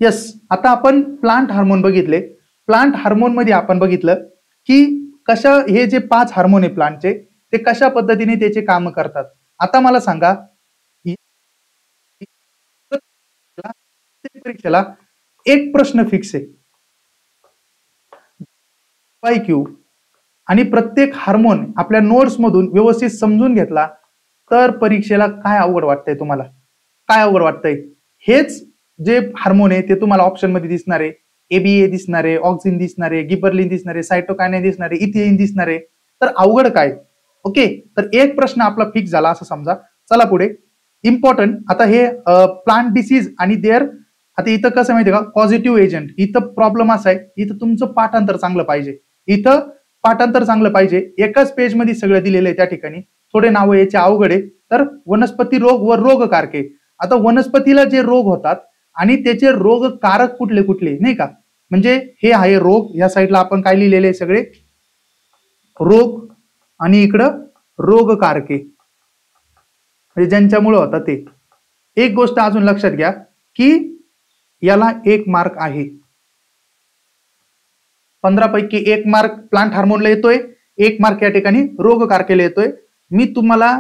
यस, आता आपण प्लांट हार्मोन बघितले. प्लांट हार्मोन मध्ये आपण बघितलं की कशा हे जे 5 हार्मोन आहे प्लांटचे ते कशा पद्धतीने त्याचे काम करतात. आता मला सांगा, परीक्षेला एक प्रश्न फिक्स आहे, IQ, आणि प्रत्येक हार्मोन आपल्या नोट्स मधून व्यवस्थित समजून घेतला तर परीक्षेला काय अवघड वाटतंय तुम्हाला, काय अवघड वाटतंय. हेच जे हार्मोन आहे ते तुम्हाला ऑप्शन मध्ये दिसणार आहे, ABA दिसणार आहे, ऑक्सिन दिसणार आहे, गिबरलिन दिसणार आहे, सायटोकायनिन दिसणार आहे, इथिलीन दिसणार आहे. तर अवघड काय. ओके, तर एक प्रश्न आपला फिक्स झाला असं समजा. चला पुढे. इम्पॉर्टंट, आता हे प्लांट डिसीज आणि देअर, आता इथं कसं माहितीये का, पॉझिटिव्ह एजंट. इथं प्रॉब्लेम असा आहे, इथं तुमचं पाठांतर चांगलं पाहिजे, इथं पाठांतर चांगलं पाहिजे. एकाच पेज मध्ये सगळं दिलेलं आहे, त्या ठिकाणी थोडे नावं याचे अवघड आहे. तर वनस्पती रोग व रोगकारके, आता वनस्पतीला जे रोग होतात आणि त्याचे रोगकारक कुठले कुठले नाही का, म्हणजे हे आहे रोग, या साईडला आपण काय लिहिलेले सगळे रोग आणि इकडं रोगकारके म्हणजे ज्यांच्यामुळे होतात ते. एक गोष्ट अजून लक्षात घ्या की याला 1 मार्क आहे, 15 पैकी 1 मार्क प्लांट हार्मोनला येतोय, 1 मार्क या ठिकाणी रोगकारकेला येतोय. मी तुम्हाला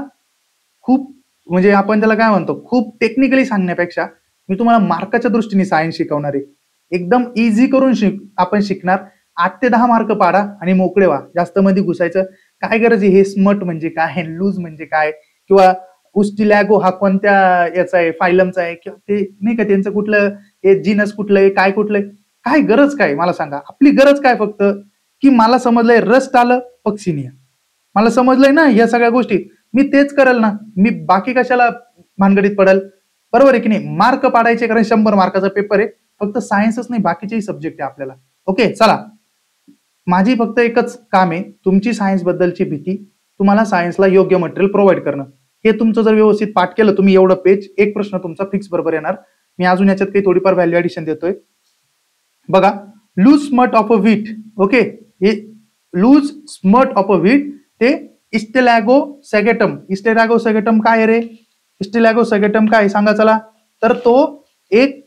खूप म्हणजे आपण त्याला काय म्हणतो खूप टेक्निकली सांगण्यापेक्षा मी तुम्हाला मार्काच्या दृष्टीने सायन्स शिकवणार आहे. एकदम इझी करून आपण शिकणार. 8 ते 10 मार्क पाडा आणि मोकळे व्हा, जास्त मध्ये घुसायचं काय गरज आहे. हे स्मट म्हणजे काय, लूज म्हणजे काय, किंवा उस्टिलॅगो हा कोणत्या याचा आहे, फायलमचा आहे, किंवा ते नाही का त्यांचं कुठलं हे जीनस कुठलं आहे, काय कुठलंय, काय गरज काय मला सांगा. आपली गरज काय फक्त की मला समजलंय रस्ट आलं पक्षिनिया, मला समजलंय ना या सगळ्या गोष्टी, मी तेच करेल ना, मी बाकी कशाला भानगडीत पडेल. बरोबर आहे की नाही. मार्क पाडायचे कारण 100 मार्काचा पेपर आहे, फक्त सायन्सच नाही बाकीचेही सब्जेक्ट आहे आपल्याला. ओके, चला. माझी फक्त एकच काम आहे, तुमची सायन्स बद्दलची भीती, तुम्हाला सायन्सला योग्य मटेरियल प्रोव्हाइड करणं. हे तुमचं जर व्यवस्थित पाठ केलं तुम्ही, एवढं पेज, एक प्रश्न तुमचा फिक्स बरोबर येणार. मी अजून याच्यात काही थोडीफार व्हॅल्यू ऍडिशन देतोय. बघा, loose smut of a wheat. Okay, हे loose smut of a wheat ते इस्टेलॅगो सॅगेटम. इस्टेलॅगो सॅगेटम काय रे, इस्टेलॅगो सॅगेटम काय सांगा चला. तर तो एक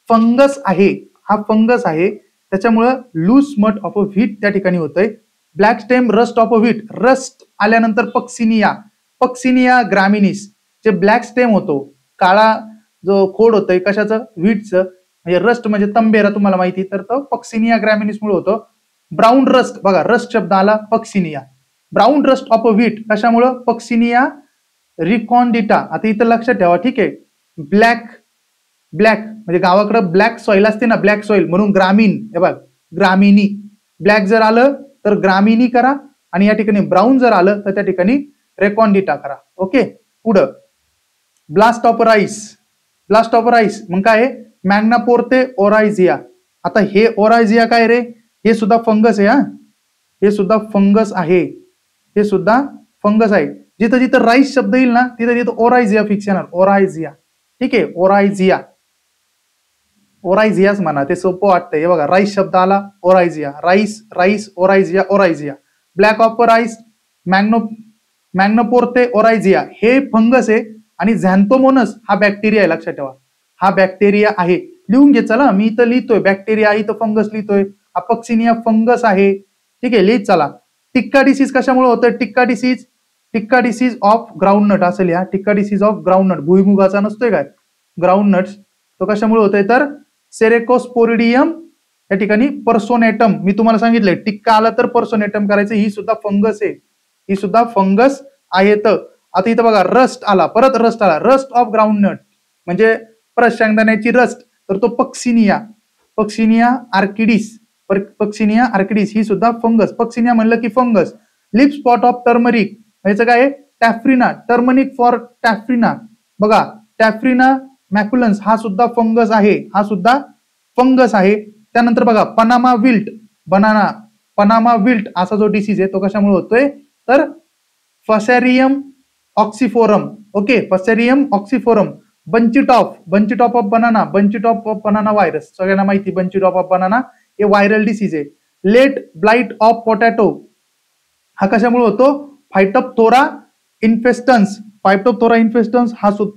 फंगस आहे. हा फंगस आहे, त्याच्यामुळं loose smut of a wheat त्या ठिकाणी होतंय. Black stem rust of a wheat, rust आल्यानंतर पक्सिनिया ग्रामिनिस, जे ब्लॅक स्टेम होतो, काळा जो खोड होतोय कशाचं, व्हीटचं, म्हणजे रस्ट म्हणजे तंबेरा तुम्हाला माहिती, तर तो पक्सिनिया ग्रॅमिनिस मुळे होतो. ब्राऊन रस्ट, बघा रस्ट शब्द आला, Puccinia. Brown rust of a wheat कशामुळं, पक्सिनिया रिकॉन्डिटा. आता इथं लक्षात ठेवा, ठीक आहे. ब्लॅक म्हणजे गावाकडे ब्लॅक सॉइल असते ना, ब्लॅक सॉइल, म्हणून ग्रामीण, हे बघ ग्रामिनी. ब्लॅक जर आलं तर ग्रामिनी करा, आणि या ठिकाणी ब्राऊन जर आलं तर त्या ठिकाणी रेकॉन्डिटा करा. ओके, पुढं ब्लास्ट ऑफ राईस मग काय, मॅग्नापोर्ते ओरायझिया. आता हे ओरायझिया काय रे, हे सुद्धा फंगस आहे. हे सुद्धा फंगस आहे, जिथं जिथं राईस शब्द येईल ना तिथं तिथं ओरायझिया फिक्स येणार, ओरायझिया. ठीक आहे, ओरायझियाच म्हणा, ते सोपं वाटतंय. हे बघा राईस शब्द आला, ओरायझिया, राईस ओरायझिया. ब्लॅक ऑफ राईस, मॅग्नोपोर्ते ओरायझिया हे फंगस आहे, आणि झॅन्थोमोनस हा बॅक्टेरिया आहे. लक्षात ठेवा, हा बॅक्टेरिया आहे. लिहून घे, चला मी इथं लिहितोय बॅक्टेरिया, इथं फंगस लिहितोय, अपक्सिनिया फंगस आहे. ठीक आहे, लिहित चला. टिक्का डिसीज कशामुळे होतं, टिक्का डिसीज ऑफ ग्राउंडनट असं लिहा. टिक्का डिसीज ऑफ ग्राउंडनट, भुईमुगाचा नसतोय काय ग्राउंडनट्स, तो कशामुळे होतोय तर सेरेकोस्पोरिडियम या ठिकाणी पर्सोनेटम. मी तुम्हाला सांगितलंय टिक्का आला तर पर्सोनेटम करायचं. ही सुद्धा फंगस आहे. तर आता इथं बघा रस्ट आला, परत रस्ट आला, रस्ट ऑफ ग्राउंडनट म्हणजे परत शेंगदाण्याची रस्ट, तर तो पक्सिनिया आर्किडिस ही सुद्धा फंगस. पक्सिनिया म्हणलं की fungus. Lip spot of turmeric, याचं काय, टॅफ्रिना, टर्मरिक फॉर टॅफ्रिना. बघा टॅफ्रिना मॅक्युलन्स हा सुद्धा फंगस आहे. त्यानंतर बघा पनामा विल्ट असा जो डिसीज आहे तो कशामुळे होतोय तर फसेरियम ऑक्सिफोरम. ओके, फसेरियम ऑक्सिफोरम. बंचिट ऑफ बनाना व्हायरस, सगळ्यांना माहिती बंचिट ऑफ बनाना हे व्हायरल डिसीज आहे. लेट ब्लाइट ऑफ पोटॅटो हा कशामुळे होतो, फायटोप्थोरा इन्फेस्टन्स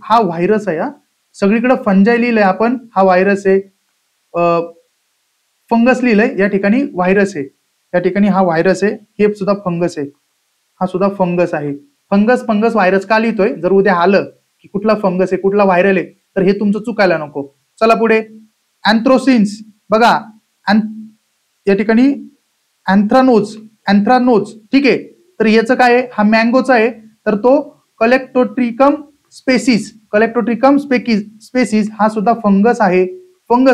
हा व्हायरस आहे. सगळीकडे फंजाई लिहिलंय आपण, हा व्हायरस आहे. फंगस लिहिलंय, या ठिकाणी व्हायरस आहे. या ठिकाणी हा व्हायरस आहे, हे सुद्धा फंगस आहे. हा सुद्धा फंगस आहे. फंगस व्हायरस का लिहितोय, जर उद्या आलं की कुठला फंगस आहे कुठला व्हायरल आहे तर हे तुमचं चुकायला नको. चला पुढे, अँथ्रोसिन्स. बघा या ठिकाणी अँथ्रानोज. ठीक आहे, तर याचं काय आहे, हा मँगोचा आहे, तर तो कलेक्टोट्रिकम स्पेसिस हा सुद्धा फंगस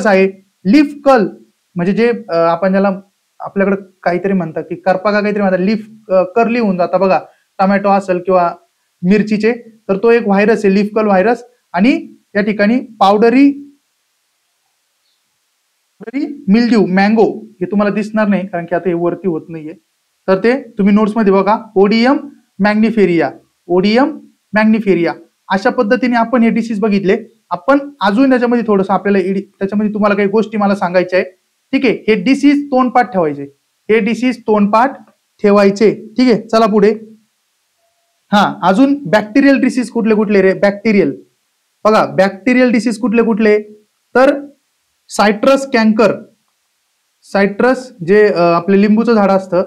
आहे. लीफ कर्ल म्हणजे जे आपण ज्याला आपल्याकडे काहीतरी म्हणतात की करपाका काहीतरी म्हणतात, लीफ कर्ली होऊन जाता बघा, टोमॅटो असेल किंवा मिरचीचे, तर तो एक व्हायरस आहे, लीफ कर्ल व्हायरस. आणि या ठिकाणी पावडरी मिल्ड्यू, मँगो, हे तुम्हाला दिसणार नाही कारण की आता हे वरती होत नाहीये, तर ते तुम्ही नोट्स मध्ये बघा. ओडियम मॅग्निफेरिया अशा पद्धतीने आपण हे डिसीज बघितले. आपण अजून त्याच्यामध्ये थोडंसं आपल्याला त्याच्यामध्ये तुम्हाला काही गोष्टी मला सांगायच्या आहे. ठीक आहे, हे डिसीज तोंडपाठ ठेवायचे. ठीक आहे, चला पुढे. अजून बॅक्टेरियल डिसीज कुठले रे, बघा बॅक्टेरियल डिसीज कुठले तर सायट्रस जे आपले लिंबूचं झाड असतं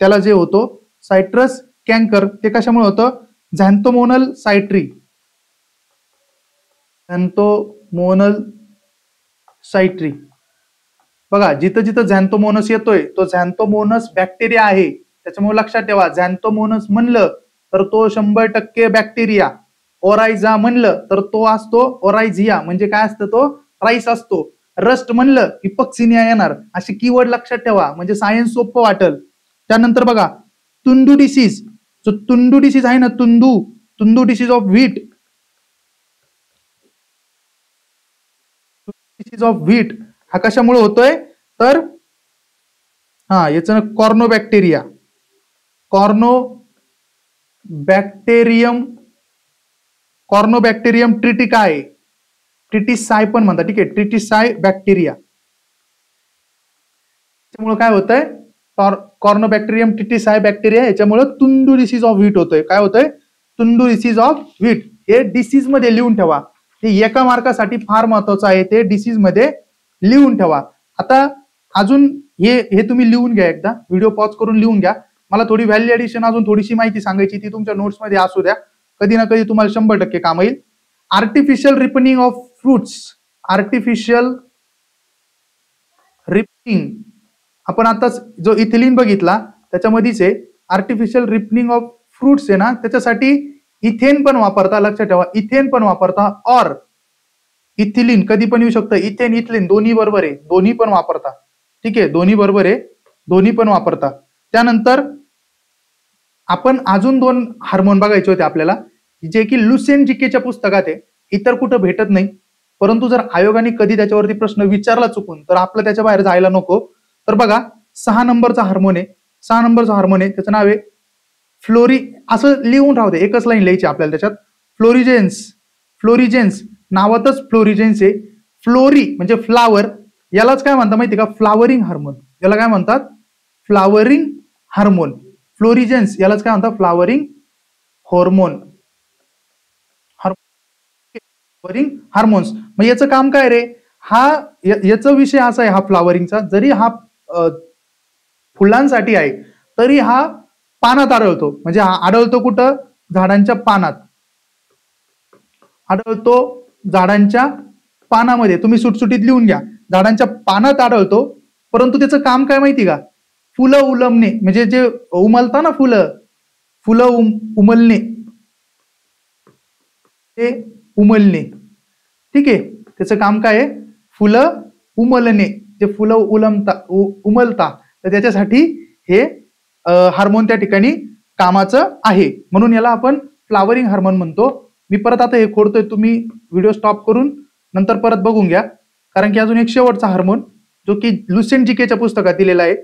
त्याला जे होतो सायट्रस कॅन्कर, ते कशामुळे होतं, झॅन्थोमोनल सायट्री. बघा जिथं जिथं झॅन्थोमोनस येतोय तो झॅन्थोमोनस बॅक्टेरिया आहे, त्याच्यामुळे लक्षात ठेवा. झॅन्थोमोनस म्हणलं तर तो 100% बॅक्टेरिया. ओरायझा म्हणलं तर तो असतो ओरायझिया, म्हणजे काय असतं तो राईस असतो. रस्ट म्हणलं की पक्सिनिया येणार. असे कीवर्ड लक्षात ठेवा म्हणजे सायन्स सोपं वाटेल. त्यानंतर बघा तुंदू डिसीज, जो तुंदू डिसीज आहे ना, तुंदू डिसीज ऑफ व्हीट हा कशामुळे होतोय तर याचं कॉर्नोबॅक्टेरियम ट्रिटिसाय पण म्हणतात. ठीक आहे, ट्रिटिसाय बॅक्टेरिया. त्यामुळे काय होतंय, कॉर्नोबॅक्टेरियम ट्रिटिसाय बॅक्टेरिया, याच्यामुळे तुंदू डिसीज ऑफ व्हीट होतोय. काय होतंय, तुंदू डिसीज ऑफ व्हीट. हे डिसीज मध्ये लिहून ठेवा, हे एका मार्कासाठी फार महत्वाचं आहे, ते डिसीज मध्ये लिहून ठेवा. आता अजून हे तुम्ही लिहून घ्या, एकदा व्हिडिओ पॉज करून लिहून घ्या. मला थोडी व्हॅल्यू ऍडिशन अजून थोडीशी माहिती सांगायची, ती तुमच्या नोट्समध्ये असू द्या, कधी ना कधी तुम्हाला 100% काम येईल. Artificial ripening of fruits. Artificial ripening आपण आताच जो इथिलीन बघितला त्याच्यामध्येच आहे. आर्टिफिशियल रिपनिंग ऑफ फ्रुट्स आहे ना, त्याच्यासाठी इथेन पण वापरता, लक्षात ठेवा, इथेन पण वापरता, और इथिलीन कधी पण येऊ शकतं. इथेन इथिलीन दोन्ही बरोबर आहे, दोन्ही पण वापरता. ठीक आहे, दोन्ही बरोबर आहे, दोन्ही पण वापरता. त्यानंतर आपण अजून 2 हार्मोन बघायचे होते आपल्याला, जे की लुसेंट जीकेच्या पुस्तकात आहे, इतर कुठं भेटत नाही. परंतु जर आयोगाने कधी त्याच्यावरती प्रश्न विचारला चुकून, तर आपलं त्याच्या बाहेर जायला नको. तर बघा 6 नंबरचा हार्मोन आहे, 6 नंबरचा हार्मोन आहे, त्याचं नाव आहे फ्लोरी. असं लिहून राहू दे, एकच लाईन लिहायची आपल्याला त्याच्यात. फ्लोरिजेन्स. फ्लोरिजेन्स नावातच फ्लोरिजेन्स आहे. फ्लोरी म्हणजे फ्लावर, यालाच काय म्हणतात माहिती का, फ्लावरिंग हार्मोन. याला काय म्हणतात, फ्लावरिंग हार्मोन. फ्लोरिजेन्स यालाच काय म्हणतात, फ्लावरिंग हॉर्मोन. Flowering hormones. मग याचं काम काय रे, हा याचा विषय असा आहे हा फ्लावरिंगचा. जरी हा फुलांसाठी आहे तरी हा पानात आढळतो. म्हणजे हा आढळतो कुठं, झाडांच्या पानात आढळतो, झाडांच्या पानामध्ये. तुम्ही सुटसुटीत लिहून घ्या, झाडांच्या पानात आढळतो. परंतु त्याचं काम काय माहिती का, फुलं उलमणे, म्हणजे जे उमलता ना फुलं उमलणे, ते उमलणे. ठीक आहे, त्याचं काम काय आहे, फुलं उमलणे, जे फुलं उमलता, तर त्याच्यासाठी हे हार्मोन त्या ठिकाणी कामाचं आहे. म्हणून याला आपण फ्लावरिंग हार्मोन म्हणतो. मी परत आता हे खोडतोय, तुम्ही व्हिडिओ स्टॉप करून नंतर परत बघून घ्या, कारण की अजून एक शेवटचा हार्मोन जो की लुसेंट जीकेच्या पुस्तकात दिलेला आहे,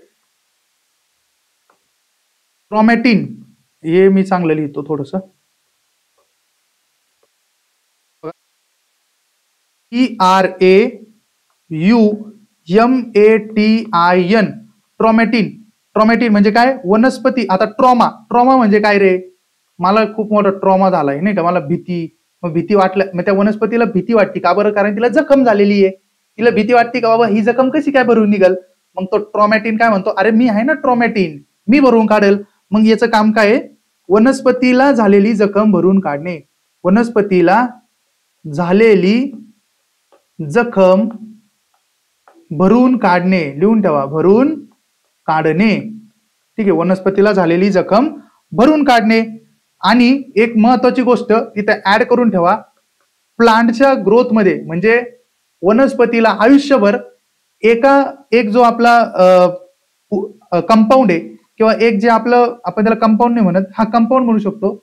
क्रोमॅटिन. हे मी चांगलं लिहितो थोडस, TRAUMATIN, ट्रॉमॅटिन. ट्रॉमॅटिन म्हणजे काय, वनस्पती. आता ट्रॉमा म्हणजे काय रे, मला खूप मोठा ट्रॉमा झालाय नाही का, मला भीती, मग भीती वाटल्या, मग त्या वनस्पतीला भीती वाटते का बरं, कारण तिला जखम झालेली आहे, तिला भीती वाटते का बाबा ही जखम कशी काय भरून निघल. मग तो ट्रॉमॅटिन काय म्हणतो, अरे मी आहे ना ट्रॉमॅटिन, मी भरून काढेल. मग याचं काम काय आहे, वनस्पतीला झालेली जखम भरून काढणे. वनस्पतीला झालेली जखम भरून काढणे, लिहून ठेवा, भरून काढणे. ठीक आहे, वनस्पतीला झालेली जखम भरून काढणे. आणि एक महत्वाची गोष्ट इथे ऍड करून ठेवा, प्लांटच्या ग्रोथ मध्ये, म्हणजे वनस्पतीला आयुष्यभर एक जो आपला कंपाऊंड आहे, किंवा एक जे आपलं, आपण त्याला कंपाऊंड नाही म्हणत, हा कंपाऊंड म्हणू शकतो,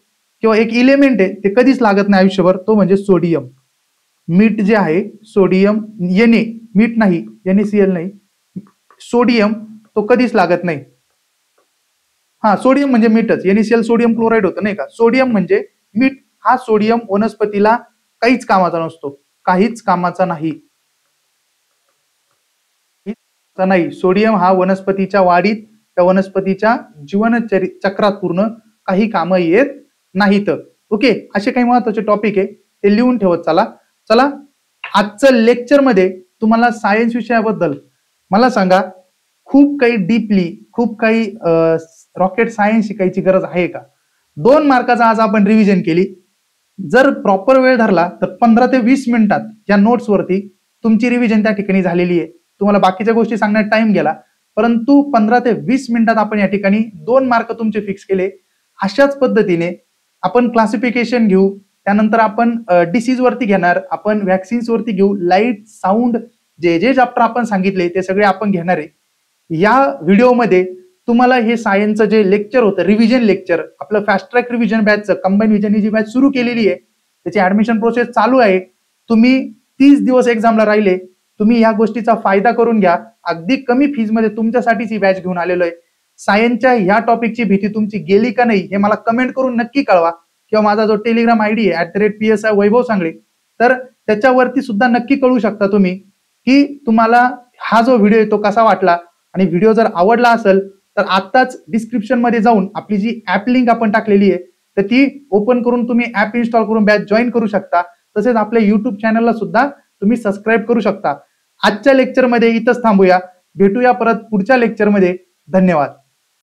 किंवा एक इलेमेंट आहे, ते कधीच लागत नाही आयुष्यभर, तो म्हणजे सोडियम. मीठ जे आहे, सोडियम, मीठ नाही, NaCl नाही, सोडियम, तो कधीच लागत नाही. हा, सोडियम म्हणजे मीठच, NaCl सोडियम क्लोराईड होतं नाही का, सोडियम म्हणजे मीठ. हा सोडियम वनस्पतीला काहीच कामाचा नसतो, काहीच कामाचा नाही. सोडियम हा वनस्पतीच्या वाढीत, त्या वनस्पतीच्या जीवन चक्रात पूर्ण काही कामं येत नाहीत. ओके, असे काही महत्वाचे टॉपिक आहे, ते लिहून ठेवत चला. चला, आजचं लेक्चर मध्ये तुम्हाला सायन्स विषयाबद्दल मला सांगा, खूप काही डीपली, खूप काही रॉकेट सायन्स शिकायची गरज आहे का? 2 मार्काचा आज आपण रिव्हिजन केली. जर प्रॉपर वेळ धरला तर 15 ते 20 मिनिटात या नोट्स वरती तुमची रिव्हिजन त्या ठिकाणी झालेली आहे. तुम्हाला बाकीच्या गोष्टी सांगण्यात टाइम गेला, परंतु 15 ते 20 मिनिटात आपण या ठिकाणी 2 मार्क तुमचे फिक्स केले. अशाच पद्धतीने आपण क्लासिफिकेशन घेऊ, त्यानंतर आपण डिसीज वरती घेणार, आपण व्हॅक्सिन्स वरती घेऊ, लाईट, साऊंड, जे चॅप्टर आपण सांगितले ते सगळे आपण घेणार आहे. या व्हिडिओमध्ये तुम्हाला हे सायन्सचं जे लेक्चर होतं, रिव्हिजन लेक्चर, आपलं फास्ट ट्रॅक रिव्हिजन बॅचचं, कंबाईन विजन जी बॅच सुरू केलेली आहे, त्याची ऍडमिशन प्रोसेस चालू आहे. तुम्ही 30 दिवस एक्झामला राहिले, तुम्ही या गोष्टीचा फायदा करून घ्या. अगदी कमी फीज मध्ये तुमच्यासाठीच ही बॅच घेऊन आलेलो आहे. सायन्सच्या ह्या टॉपिकची भीती तुमची गेली का नाही हे मला कमेंट करून नक्की कळवा, किंवा माझा जो टेलिग्राम आयडी आहे @PSI वैभव सांगळे, तर त्याच्यावरती सुद्धा नक्की कळू शकता तुम्ही की तुम्हाला हा जो व्हिडिओ आहे तो कसा वाटला. आणि व्हिडिओ जर आवडला असेल तर आत्ताच डिस्क्रिप्शन मध्ये जाऊन आपली जी ऍप लिंक आपण टाकलेली आहे तर ती ओपन करून तुम्ही ऍप इन्स्टॉल करून बॅच जॉईन करू शकता. तसेच आपल्या युट्यूब चॅनलला सुद्धा तुम्ही सबस्क्राईब करू शकता. आजच्या लेक्चरमध्ये इथंच थांबूया. भेटूया परत पुढच्या लेक्चरमध्ये. धन्यवाद.